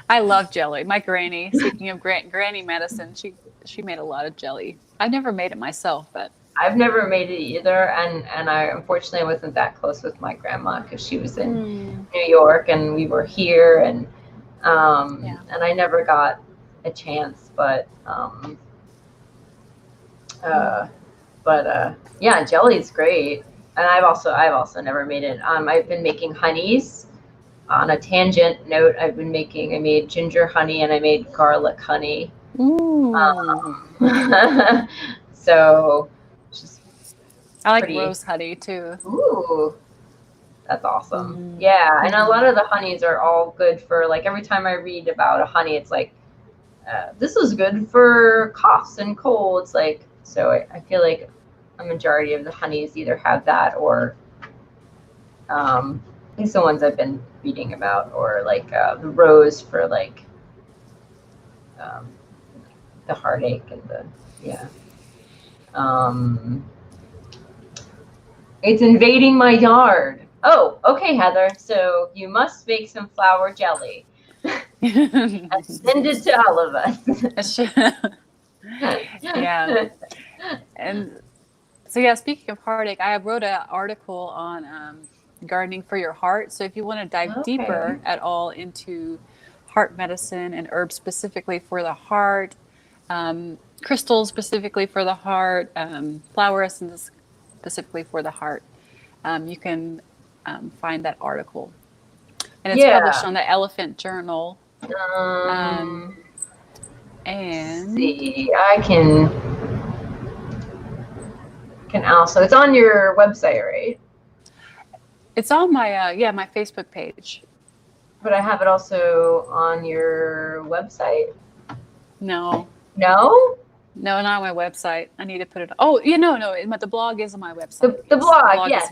I love jelly. My granny, speaking of granny medicine, she made a lot of jelly. I never made it myself, but I've never made it either, and I unfortunately wasn't that close with my grandma because she was in New York and we were here, and I never got a chance, but yeah, jelly's great, and I've also never made it. I've been making honeys. On a tangent note, I made ginger honey and I made garlic honey. So just I like rose honey too. Ooh, that's awesome. Yeah, and a lot of the honeys are all good for, like, every time I read about a honey, it's like, this is good for coughs and colds. Like, so I feel like a majority of the honeys either have that or at least the ones I've been reading about, or like the rose for like the heartache and it's invading my yard. Oh, okay, Heather. So you must make some flower jelly and send it to all of us. Yeah. And so yeah, speaking of heartache, I wrote an article on gardening for your heart. So if you want to dive deeper at all into heart medicine and herbs specifically for the heart, crystals specifically for the heart, flower essence specifically for the heart, you can find that article. And it's published on the Elephant Journal. And see, I can also, it's on your website, right? It's on my my Facebook page. But I have it also on your website. No, not on my website. I need to put it. Oh, no. But the blog is on my website. The blog, yes.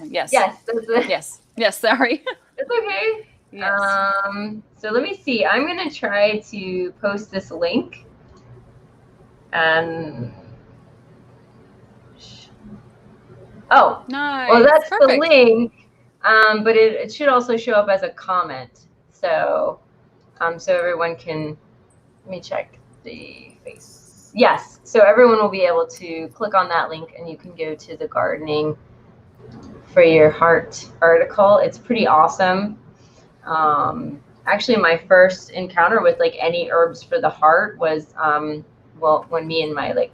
Sorry. It's okay. Yes. So let me see. I'm gonna try to post this link. Oh, nice. Well, that's perfect. The link. But it should also show up as a comment. So, so everyone can. Let me check the face. Yes. So everyone will be able to click on that link, and you can go to the gardening for your heart article. It's pretty awesome. Actually, my first encounter with like any herbs for the heart was well, when me and my like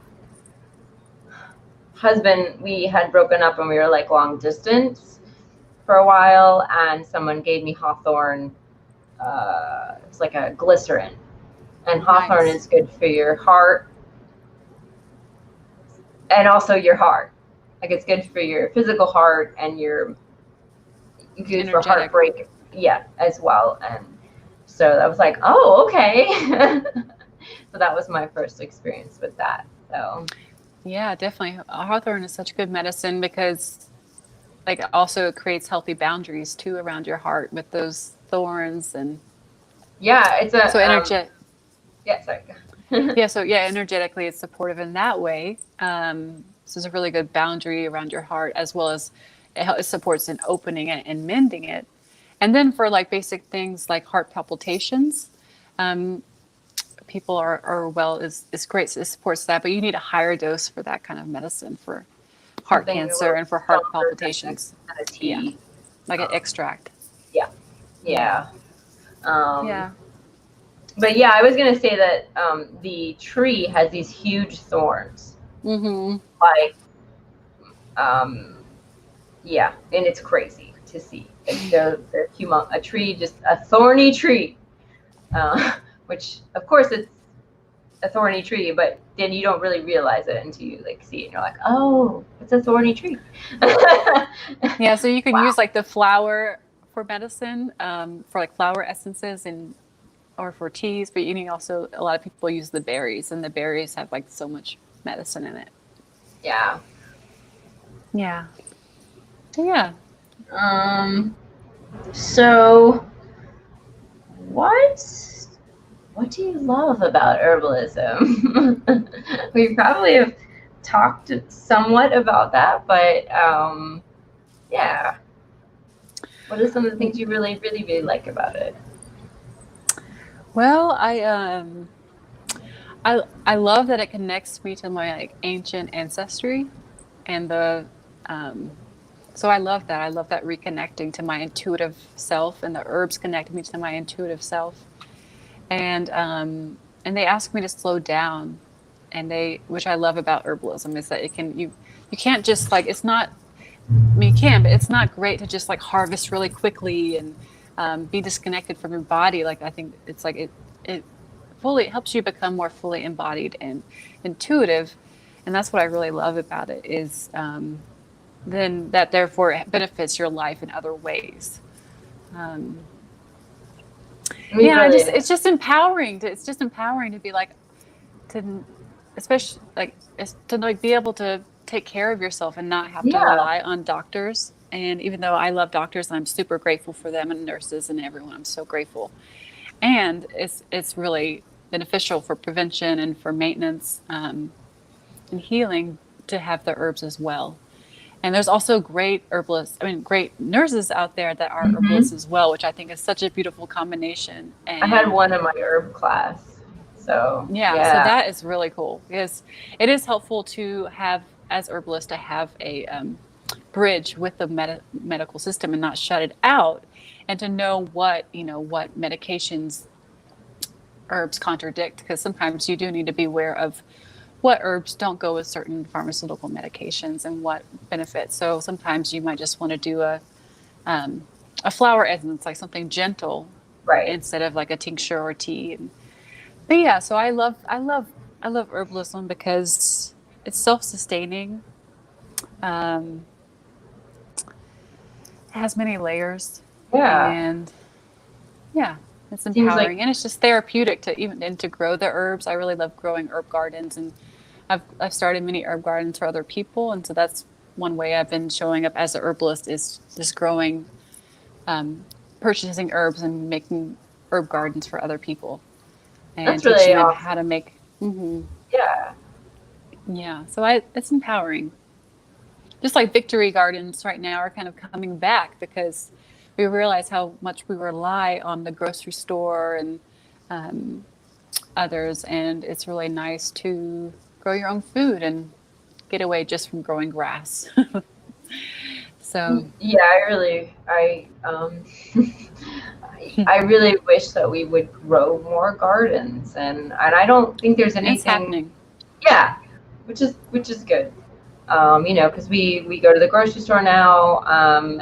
husband, we had broken up and we were like long distance for a while, and someone gave me hawthorn. It's like a glycerin, and hawthorn Nice. is good for your heart and also your heart. Like it's good for your physical heart and your good for Energetic. heartbreak, yeah, as well. And so I was like, oh, okay. So that was my first experience with that. So Yeah, definitely. Hawthorn is such good medicine because like also it creates healthy boundaries too around your heart with those thorns and yeah, it's so a energetic. yeah, sorry. Yeah, so yeah, energetically it's supportive in that way. So it's a really good boundary around your heart as well as it supports in opening it and mending it. And then for like basic things like heart palpitations, um, people are well is great. So it supports that, but you need a higher dose for that kind of medicine for heart Something a cancer little and for heart stronger than palpitations. a Yeah, tea. like an Um, extract. yeah, Yeah, yeah. Um, yeah. but yeah, I was gonna say that the tree has these huge thorns, Mm-hmm. like um, yeah, and it's crazy to see. Like they're a tree, just a thorny tree, which of course it's a thorny tree, but then you don't really realize it until you like see it and you're like, oh, it's a thorny tree. Yeah, so you can use Wow. like the flower for medicine, for like flower essences and or for teas, but you can also a lot of people use the berries, and the berries have like so much medicine in it. Yeah. Yeah. Yeah. Um. So what what do you love about herbalism? We probably have talked somewhat about that, but yeah. What are some of the things you really, really, really like about it? Well, I love that it connects me to my like ancient ancestry and the so I love that. I love that reconnecting to my intuitive self, and the herbs connect me to my intuitive self. And they ask me to slow down, and they which I love about herbalism is that it can you can't just like it's not I mean you can, but it's not great to just like harvest really quickly and be disconnected from your body. Like I think it's like it fully it helps you become more fully embodied and intuitive, and that's what I really love about it is then that therefore it benefits your life in other ways. Um, We yeah, really, it's just empowering to be like to especially like to like be able to take care of yourself and not have to yeah, rely on doctors. And even though I love doctors and I'm super grateful for them and nurses and everyone, I'm so grateful. And it's really beneficial for prevention and for maintenance and healing to have the herbs as well. And there's also great herbalists, I mean, great nurses out there that are herbalists hmm, as well, which I think is such a beautiful combination. I had And one in my herb class. So yeah, so yeah, that is really cool because it is helpful to have, as herbalists, to have a bridge with the medical system and not shut it out, and to know what what medications herbs contradict, because sometimes you do need to be aware of what herbs don't go with certain pharmaceutical medications and what benefits. So sometimes you might just want to do a flower essence, like something gentle, right. instead of like a tincture or tea. But yeah, so I love herbalism because it's self-sustaining. Um, it has many layers, Yeah, and yeah, it's seems like empowering, and it's just therapeutic to even and to grow the herbs. I really love growing herb gardens, and I've started many herb gardens for other people, and so that's one way I've been showing up as a herbalist is just growing, um, purchasing herbs and making herb gardens for other people and that's really teaching them how awesome. to make. Yeah. Yeah, so it's empowering. Just like victory gardens right now are kind of coming back because we realize how much we rely on the grocery store and um, others, and it's really nice to grow your own food and get away just from growing grass. So Yeah, I really, I really wish that we would grow more gardens, and I don't think there's It's anything. happening. Yeah, which is good. Because we go to the grocery store now, and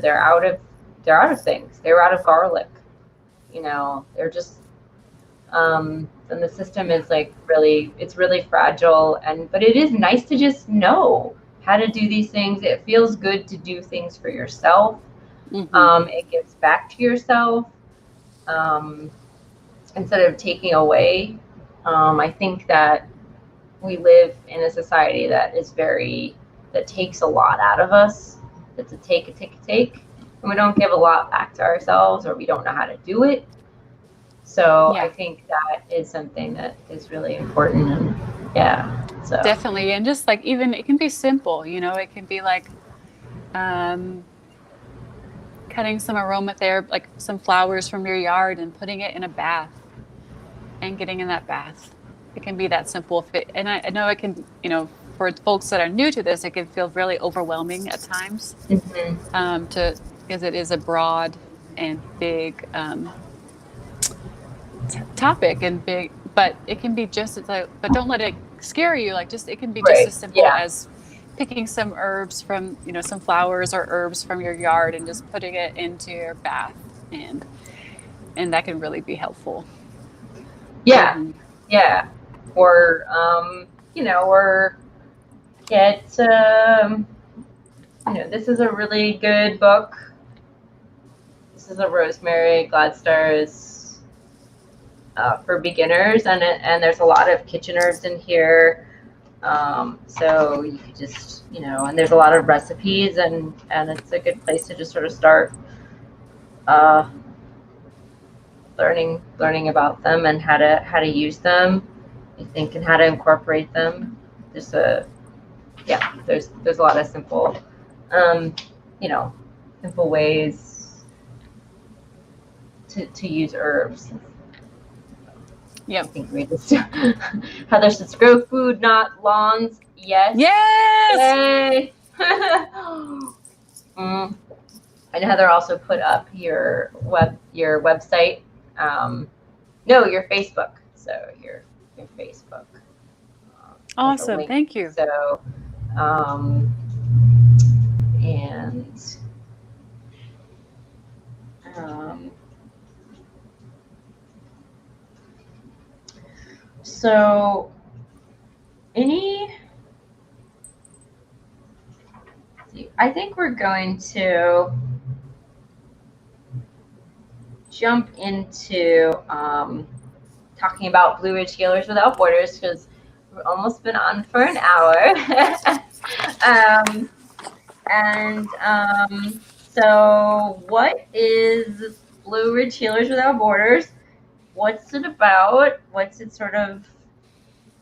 they're out of things. They're out of garlic. They're just and the system Yeah. is like it's really fragile, but it is nice to just know how to do these things. It feels good to do things for yourself. Hmm. It gives back to yourself, um, instead of taking away. I think that we live in a society that takes a lot out of us. It's a take, and we don't give a lot back to ourselves, or we don't know how to do it. So I Yeah, think that is something that is really important, and yeah. So definitely. And just like even it can be simple, it can be like um, cutting some aromatherapy, like some flowers from your yard and putting it in a bath and getting in that bath. It can be that simple. And I know it can, for folks that are new to this, it can feel really overwhelming at times, mhm. to because it is a broad and big topic and big, but it can be just as like, but don't let it scare you. Like just it can be just Right, as simple yeah, as picking some herbs from, some flowers or herbs from your yard and just putting it into your bath, and that can really be helpful. yeah, Hmm. yeah. Or or get this is a really good book. This is a Rosemary Gladstars, for beginners, and there's a lot of kitchen herbs in here. So you could just, and there's a lot of recipes, and it's a good place to just sort of start, uh, learning about them, and how to use them, I think, and how to incorporate them. There's a Yeah, there's a lot of um, you know, simple ways to use herbs. I Yep. think we just Heather says grow food, not lawns. Yes. Yes. Yay. Mm. And Heather also put up your website. No, your Facebook. So your Facebook, has a Awesome. link. Thank you. So, and um, so any. I think we're going to jump into, talking about Blue Ridge Healers Without Borders, because we've almost been on for an hour. um, so, what is Blue Ridge Healers Without Borders? What's it about? What's its sort of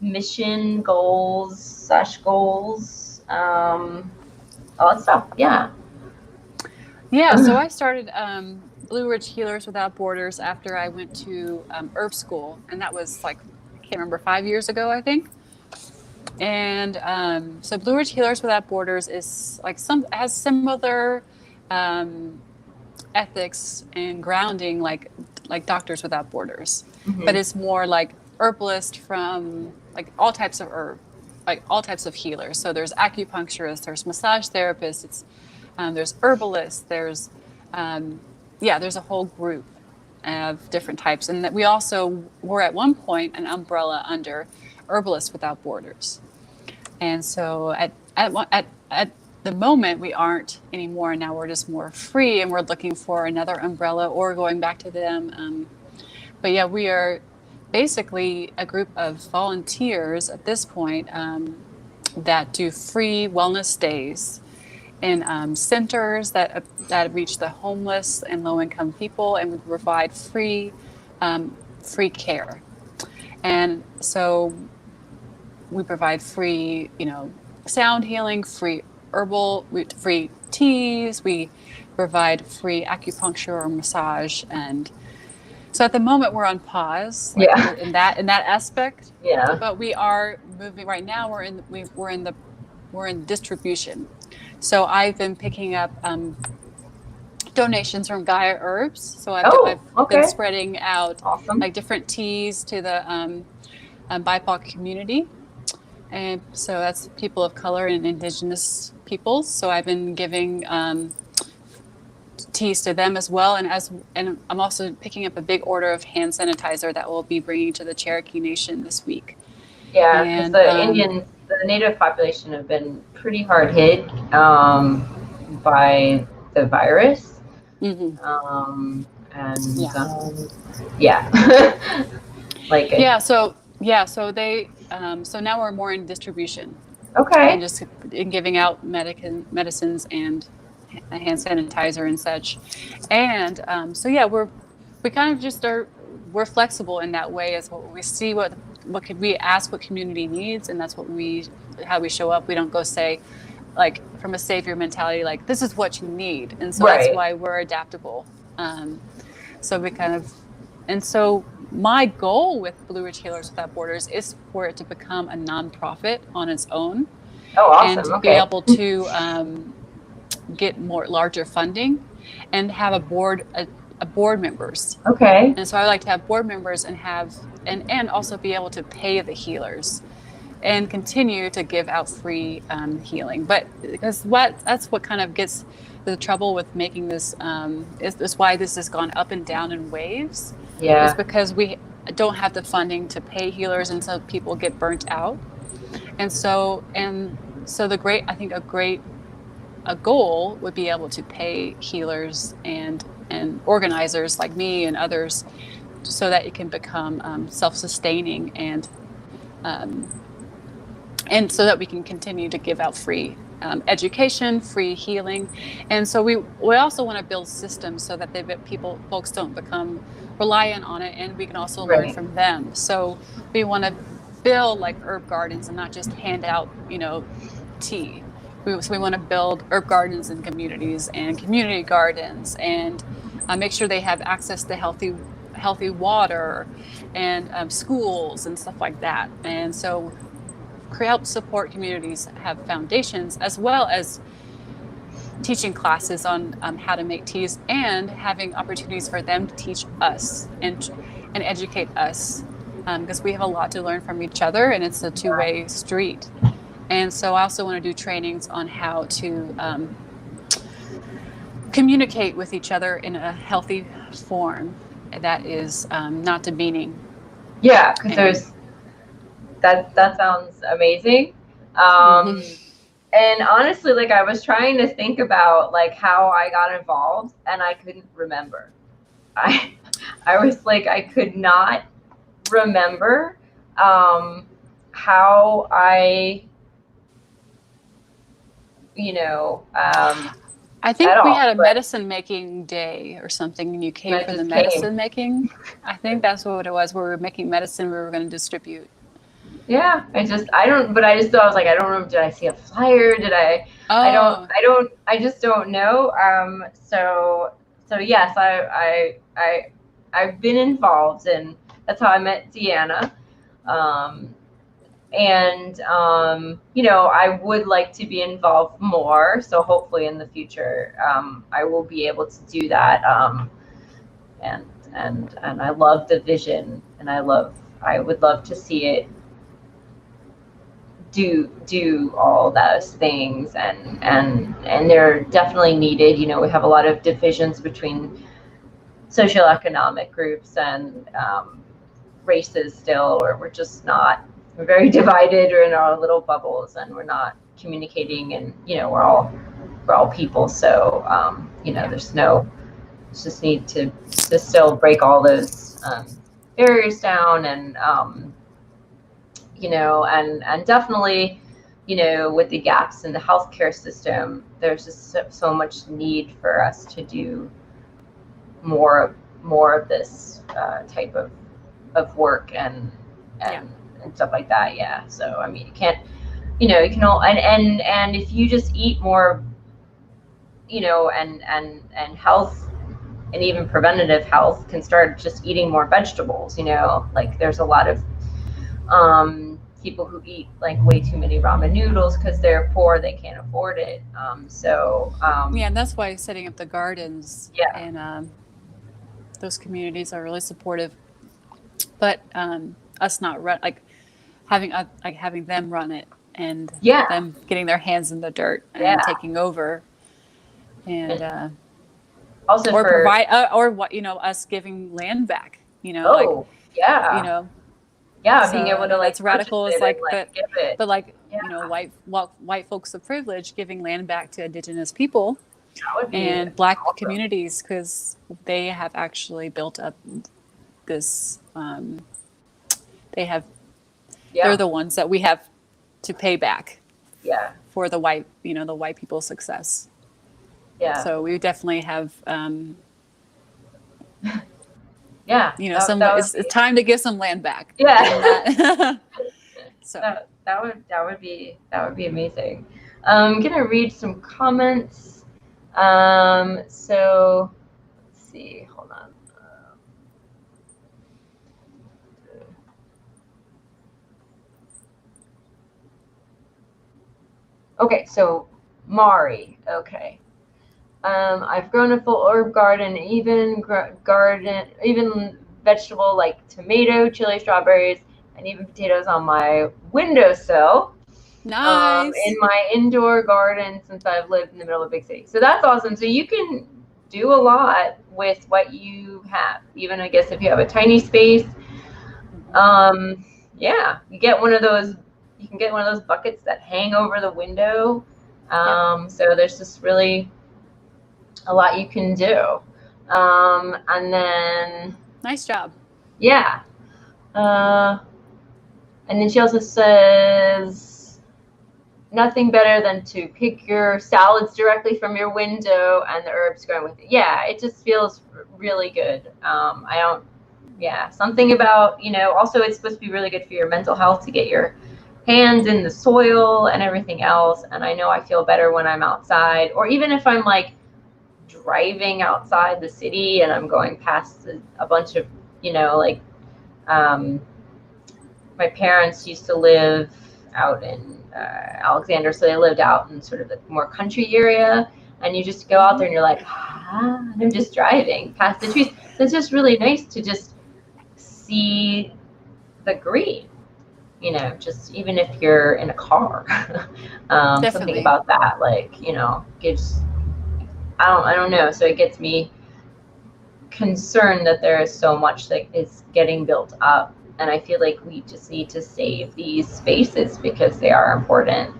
mission, goals, all that stuff? Yeah. Yeah. So I started Blue Ridge Healers Without Borders after I went to herb school, and that was like I can't remember 5 years ago, I think. And so Blue Ridge Healers Without Borders is like has similar um, ethics and grounding like Doctors Without Borders, but Hmm. it's more like herbalist from like all types of herb, like all types of healers. So there's acupuncturists, there's massage therapists, there's herbalists, um, there's a whole group of different types, and that we also were at one point an umbrella under Herbalists Without Borders. And so at the moment we aren't anymore. Now we're just more free, and we're looking for another umbrella or going back to them. But yeah, we are basically a group of volunteers at this point, that do free wellness days in centers that reach the homeless and low income people, and we provide free care. And so we provide free, sound healing, free free teas. We provide free acupuncture or massage, and so at the moment we're on pause, like Yeah. in that aspect. Yeah. But we are moving right now. We're in distribution. So I've been picking up donations from Gaia Herbs. So I've Oh, been okay. spreading out Awesome. like different teas to the BIPOC community. And so that's people of color and indigenous peoples. So I've been giving teas to them as well. And I'm also picking up a big order of hand sanitizer that we'll be bringing to the Cherokee Nation this week. Yeah, because And the Indians, the native population, have been pretty hard hit by the virus. mm-hmm. And Yeah. Yeah. Like it. So they so now we're more in distribution and Okay. just in giving out medicines and hand sanitizer and such. And so yeah, we kind of just we're flexible in that way as what we see what could we ask what community needs, and that's how we show up. We don't go say like from a savior mentality like this is what you need, and so that's Right. why we're adaptable. So we kind of and so my goal with Blue Ridge Healers Without Borders is for it to become a nonprofit on its own Oh, and awesome. be Okay. able to get larger funding and have a board members. Okay. And so I like to have board members and also be able to pay the healers and continue to give out free healing. But because that's what kind of gets the trouble with making this is why this has gone up and down in waves. Yeah. Is because we don't have the funding to pay healers, and so people get burnt out. And so a goal would be able to pay healers and organizers like me and others so that it can become self-sustaining and so that we can continue to give out free education, free healing. And so we also want to build systems so that folks don't become reliant on it, and we can also learn from them. So we want to build like herb gardens and not just hand out, tea. So we want to build herb gardens in communities and community gardens and make sure they have access to healthy water and schools and stuff like that. And so help support communities have foundations as well as teaching classes on how to make teas and having opportunities for them to teach us and educate us because we have a lot to learn from each other, and it's a two-way street. And so I also want to do trainings on how to communicate with each other in a healthy form that is not demeaning. Yeah, because that sounds amazing. And honestly, like I was trying to think about like how I got involved, and I couldn't remember. I was like, I could not remember how I, I think we had a medicine making day or something, and you came for the medicine making. I think that's what it was. We were making medicine we were going to distribute. Yeah, I just thought, I was like, I don't remember. Did I see a flyer? Did I? Oh. I just don't know. So yes, I've been involved, and that's how I met Deanna. I would like to be involved more. So hopefully in the future, I will be able to do that. And I love the vision, and I would love to see it do all those things, and they're definitely needed. We have a lot of divisions between socioeconomic groups and races still, or we're very divided or in our little bubbles, and we're not communicating, and we're all people. So just need to still break all those barriers down, and and definitely, with the gaps in the healthcare system, there's just so much need for us to do more of this type of work and stuff like that. Yeah. So I mean, you can't, you can all and if you just eat more, and health, and even preventative health can start just eating more vegetables. Like there's a lot of people who eat like way too many ramen noodles because they're poor, they can't afford it. Yeah, and that's why setting up the gardens yeah, and those communities are really supportive. But us not run like having them run it and yeah, them getting their hands in the dirt and yeah. taking over and And also or for provide or what us giving land back. Like oh you yeah, know. yeah, So being able I to mean like that's purchase radical. It's it and like like give it. but like Yeah, white folks of privilege giving land back to indigenous people that would be and black awesome. communities because they have actually built up this. They have they're Yeah, the ones that we have to pay back yeah, for the white people's success. yeah, So we definitely have, yeah. some. That would It's be time to give some land back. Give them yeah. that. So That would be amazing. I'm gonna read some comments. So let's see. Hold on. Okay, so Mari. Okay. I've grown a full herb garden, even vegetable like tomato, chili, strawberries, and even potatoes on my windowsill. In nice. my indoor garden since I've lived in the middle of a big city. So that's awesome. So you can do a lot with what you have, even I guess if you have a tiny space. Yeah, you get one of those. You can get one of those buckets that hang over the window. Yep. So there's just really a lot you can do. And then Nice job. yeah, uh, and then she also says nothing better than to pick your salads directly from your window and the herbs going with it. Yeah, it just feels really good. I don't, yeah, something about, also it's supposed to be really good for your mental health to get your hands in the soil and everything else. And I know I feel better when I'm outside, or even if I'm like driving outside the city and I'm going past a bunch of, like, um, my parents used to live out in Alexander, so they lived out in sort of the more country area. And you just go out there and you're like, and I'm just driving past the trees. So it's just really nice to just see the green, just even if you're in a car. Something Definitely. about that, like, gives, I don't know. So it gets me concerned that there is so much that is getting built up, and I feel like we just need to save these spaces because they are important.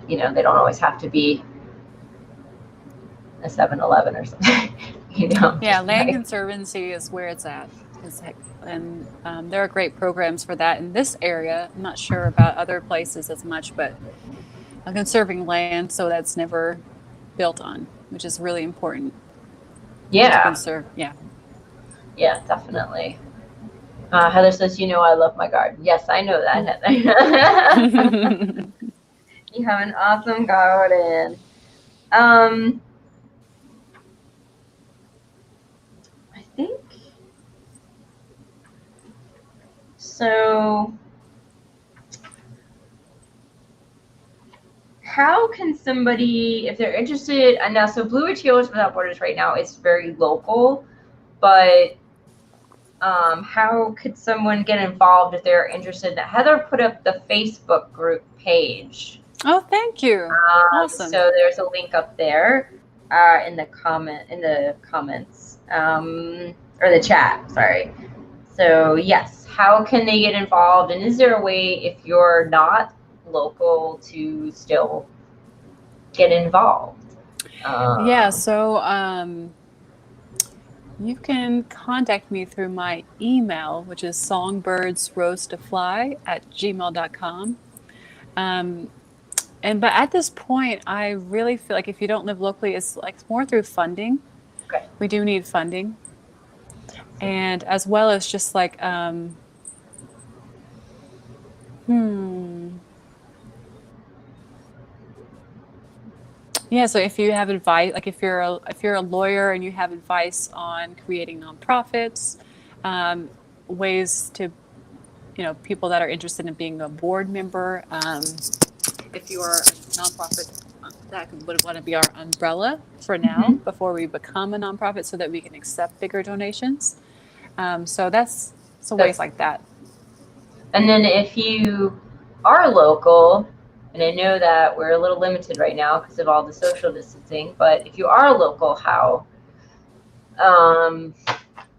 They don't always have to be a 7-Eleven or something. Yeah, Just land like, conservancy is where it's at. And there are great programs for that in this area. I'm not sure about other places as much, but conserving land so that's never built on, which is really important to yeah, conserve. Yeah. yeah, definitely. Heather says, I love my garden. Yes, I know that, Heather. You have an awesome garden. I think so. How can somebody, if they're interested, and now, so Blue Ridge Healers Without Borders right now is very local, but how could someone get involved if they're interested? Heather put up the Facebook group page. Oh, thank you. Awesome. So there's a link up there in the comments, or the chat, sorry. So yes, how can they get involved? And is there a way, if you're not local, to still get involved? Yeah, so you can contact me through my email, which is songbirdsrose2fly@gmail.com. But at this point, I really feel like if you don't live locally, it's like more through funding. Okay. We do need funding. And as well as just like, yeah, so if you have advice, like if you're a lawyer and you have advice on creating nonprofits, ways to people that are interested in being a board member. If you are a nonprofit, that would want to be our umbrella for now before we become a nonprofit, so that we can accept bigger donations. So ways like that. And then if you are local, and I know that we're a little limited right now because of all the social distancing, but if you are local, how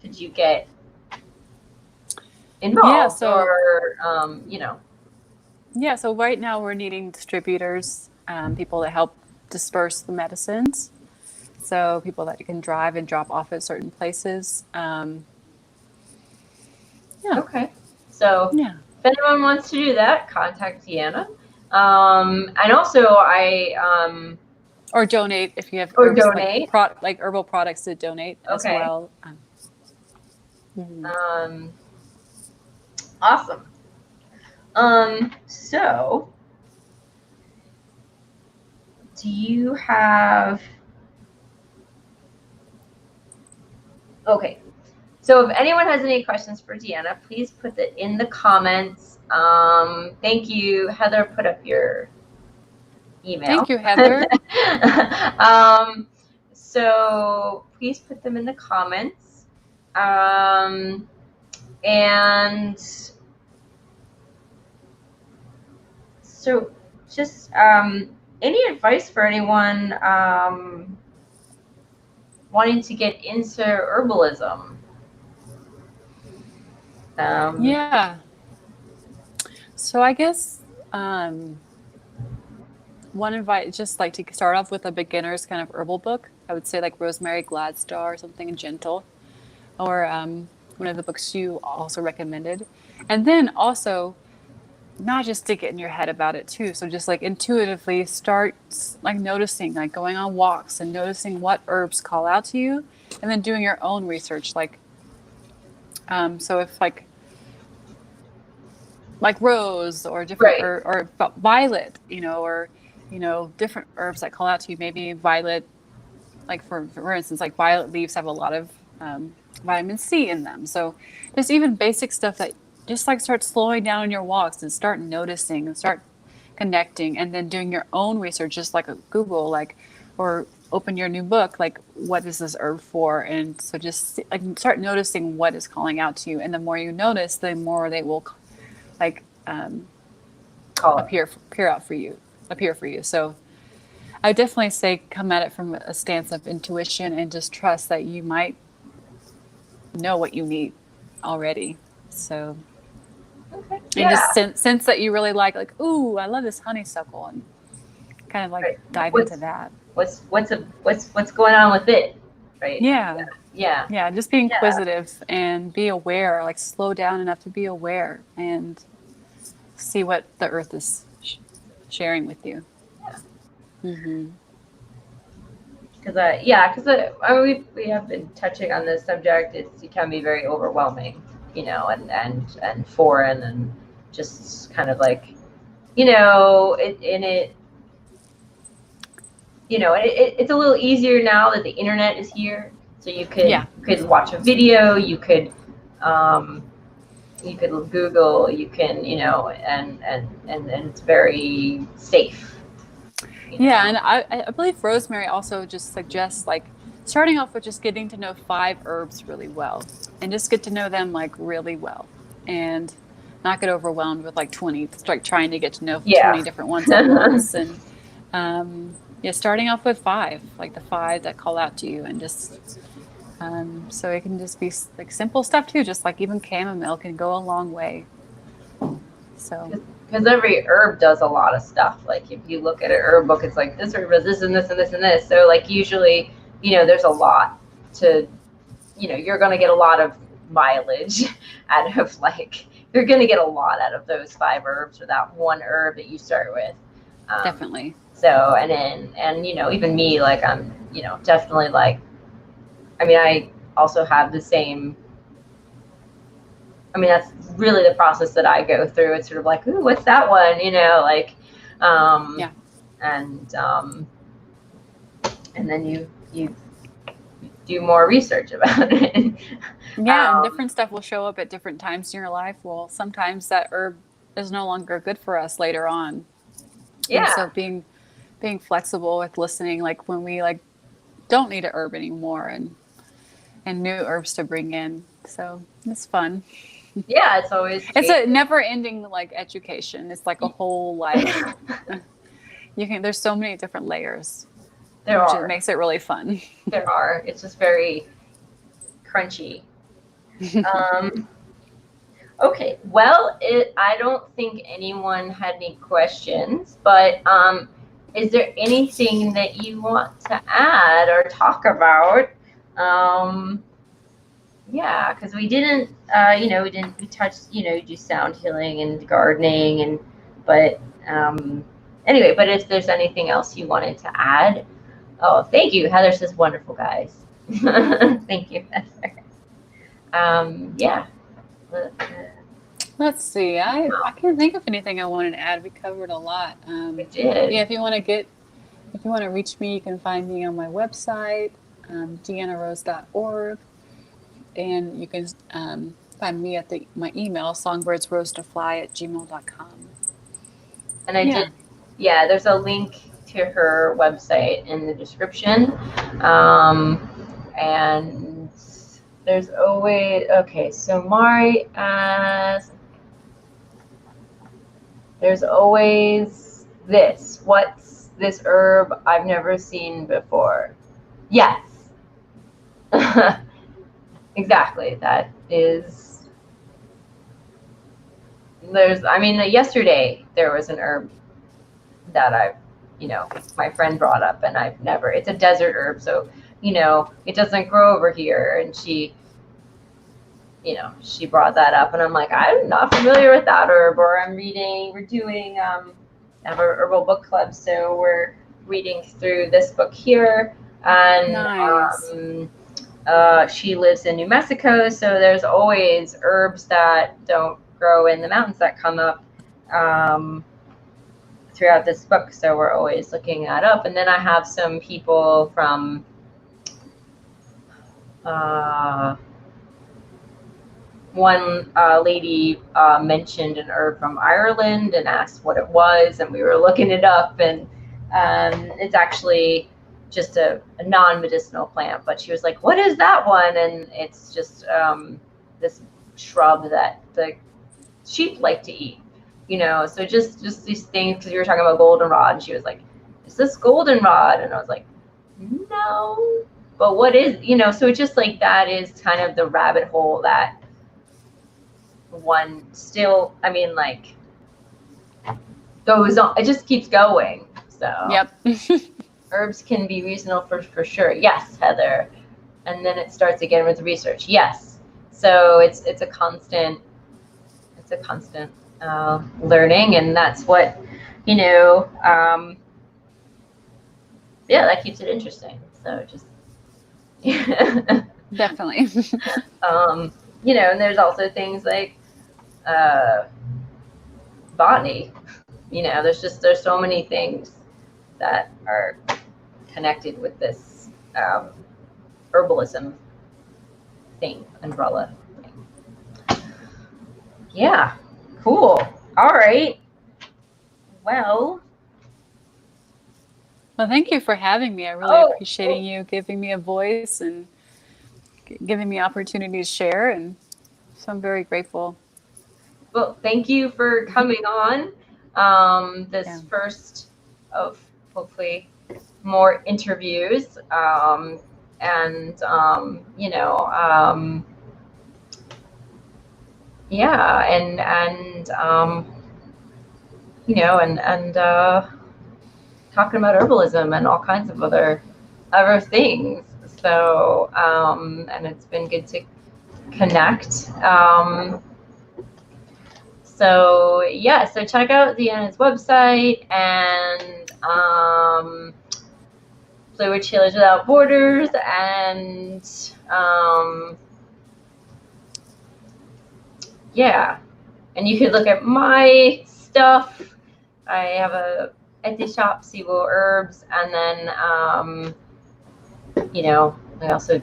could you get involved? Yeah, so, or yeah, so right now we're needing distributors, people that help disperse the medicines. So people that can drive and drop off at certain places. Okay. So yeah. if anyone wants to do that, contact Deanna. And also or donate if you have or herbs, donate like herbal products to donate as well. Awesome. So do you have so if anyone has any questions for Deanna, please put it in the comments. Thank you, Heather. Put up your email. Thank you, Heather. So please put them in the comments. And so just any advice for anyone wanting to get into herbalism? Yeah. So I guess one advice, just like to start off with a beginner's kind of herbal book. I would say like Rosemary Gladstar or something gentle, or one of the books you also recommended. And then also, not just to get in your head about it too. So just like intuitively start like noticing, like going on walks and noticing what herbs call out to you, and then doing your own research. Like, so if like rose or different or violet, or different herbs that call out to you. Maybe violet, like for instance, like violet leaves have a lot of vitamin C in them. So there's even basic stuff that just like start slowing down in your walks and start noticing and start connecting, and then doing your own research, just like a Google, or open your new book, like what is this herb for? And so just like start noticing what is calling out to you. And the more you notice, the more they will appear for you. So I definitely say come at it from a stance of intuition and just trust that you might know what you need already. So and just sense that you really like, ooh, I love this honeysuckle, and kind of like dive into that. What's going on with it, right? Yeah, just be inquisitive and be aware, like slow down enough to be aware and see what the earth is sharing with you. Because we have been touching on this subject. It can be very overwhelming, and foreign, and just kind of like, it's a little easier now that the internet is here. So you could watch a video, you could Google, you can, and it's very safe. Yeah, and I believe Rosemary also just suggests like starting off with just getting to know 5 herbs really well, and just get to know them like really well, and not get overwhelmed with like 20, like trying to get to know 20 different ones at once. And starting off with 5, like the 5 that call out to you, and just so it can just be like simple stuff too, just like even chamomile can go a long way. So because every herb does a lot of stuff. Like if you look at an herb book, it's like this herb does this and this and this and this. So like usually, there's a lot to, you're going to get a lot of mileage out of you're going to get a lot out of those 5 herbs or that one herb that you start with. Definitely. So, and even me, like I'm, definitely I also have the same. That's really the process that I go through. It's sort of like, ooh, what's that one? And then you do more research about it. Yeah, and different stuff will show up at different times in your life. Well, sometimes that herb is no longer good for us later on. And Yeah. so being flexible with listening, like when we like don't need a herb anymore and new herbs to bring in. So it's fun. Yeah, it's always It's a changing. never ending like education. It's like a whole life. There's so many different layers, There which are. makes it really fun. There are. It's just very crunchy. Um, okay. Well, I don't think anyone had any questions, but is there anything that you want to add or talk about? Um, yeah, because we didn't, we touched, do sound healing and gardening but anyway, but if there's anything else you wanted to add. Oh, thank you. Heather says wonderful, guys. Thank you, Heather. Yeah. Let's see. I can't think of anything I wanted to add. We covered a lot. We did. Yeah, if you want to reach me, you can find me on my website, deannarose.org, and you can find me at my email, songbirdsrosetofly@gmail.com. And I did, yeah, there's a link to her website in the description. And there's always, okay, so Mari asks, there's always this. What's this herb I've never seen before? Yes. Exactly. That is, yesterday there was an herb that my friend brought up, and it's a desert herb, so, it doesn't grow over here. And she brought that up, and I'm like, I'm not familiar with that herb. Or we're doing, I have a herbal book club, so we're reading through this book here. And nice. She lives in New Mexico, so there's always herbs that don't grow in the mountains that come up throughout this book. So we're always looking that up. And then I have some people from one lady mentioned an herb from Ireland and asked what it was, and we were looking it up, and it's actually just a non-medicinal plant. But she was like, what is that one? And it's just this shrub that the sheep like to eat, so just these things. Because you were talking about goldenrod, and she was like, is this goldenrod? And I was like, no, but what is, so it's just like, that is kind of the rabbit hole that one still, goes on. It just keeps going. So yep. Herbs can be reasonable for sure. Yes, Heather. And then it starts again with research. Yes. So it's a constant learning, and that's what, that keeps it interesting. So just definitely. And there's also things like botany. There's so many things that are connected with this herbalism umbrella thing. Yeah, cool. All right. Well, thank you for having me. I really appreciate you giving me a voice and giving me opportunity to share, and so I'm very grateful. Well, thank you for coming on this first of hopefully more interviews, talking about herbalism and all kinds of other things. So and it's been good to connect. So check out Deanna's website, and Blue Ridge Healers Without Borders, and and you could look at my stuff. I have a Etsy shop, Seawell Herbs, and then I also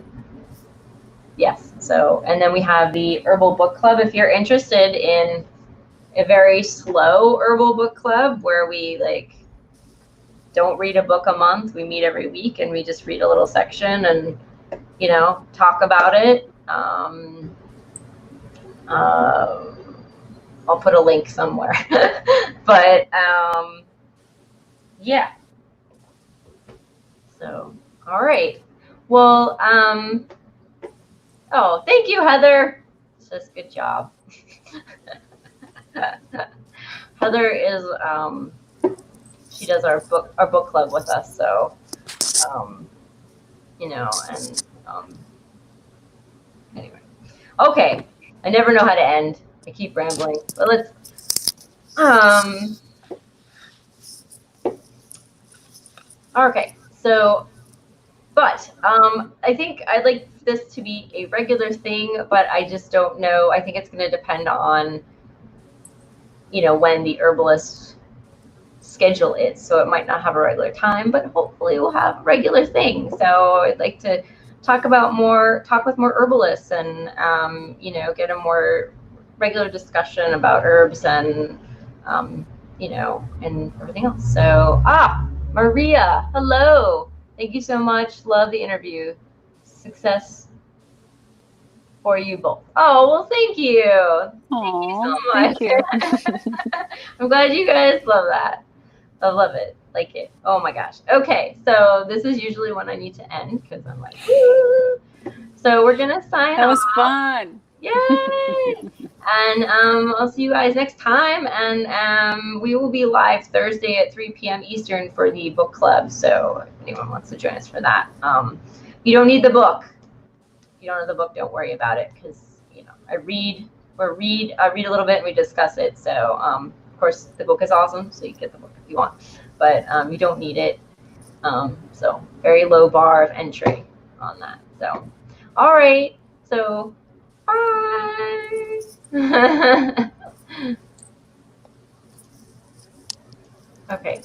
Yes. So, and then we have the Herbal Book Club. If you're interested in a very slow herbal book club where we like don't read a book a month, we meet every week and we just read a little section and, you know, talk about it. I'll put a link somewhere. But yeah. So, all right. Well, oh, thank you, Heather. Just good job. Heather is she does our book club with us, so you know, and anyway. Okay. I never know how to end. I keep rambling. But let's okay. So but I think I'd like this to be a regular thing, but I just don't know. I think it's going to depend on, you know, when the herbalist schedule is. So it might not have a regular time, but hopefully we'll have a regular thing. So I'd like to talk with more herbalists and, you know, get a more regular discussion about herbs and, you know, and everything else. So, Maria, hello. Thank you so much. Love the interview. Success for you both. Oh, well, thank you. Aww, thank you so much. Thank you. I'm glad you guys love that. I love it. Like it. Oh my gosh. Okay, so this is usually when I need to end because I'm like, woo. So we're going to sign off. That was fun. Yay! And I'll see you guys next time. And we will be live Thursday at 3 p.m. Eastern for the book club. So if anyone wants to join us for that, you don't need the book. If you don't know the book, don't worry about it because, you know, I read a little bit and we discuss it. So of course the book is awesome, so you get the book if you want, but you don't need it. So very low bar of entry on that. So all right. So bye. Okay.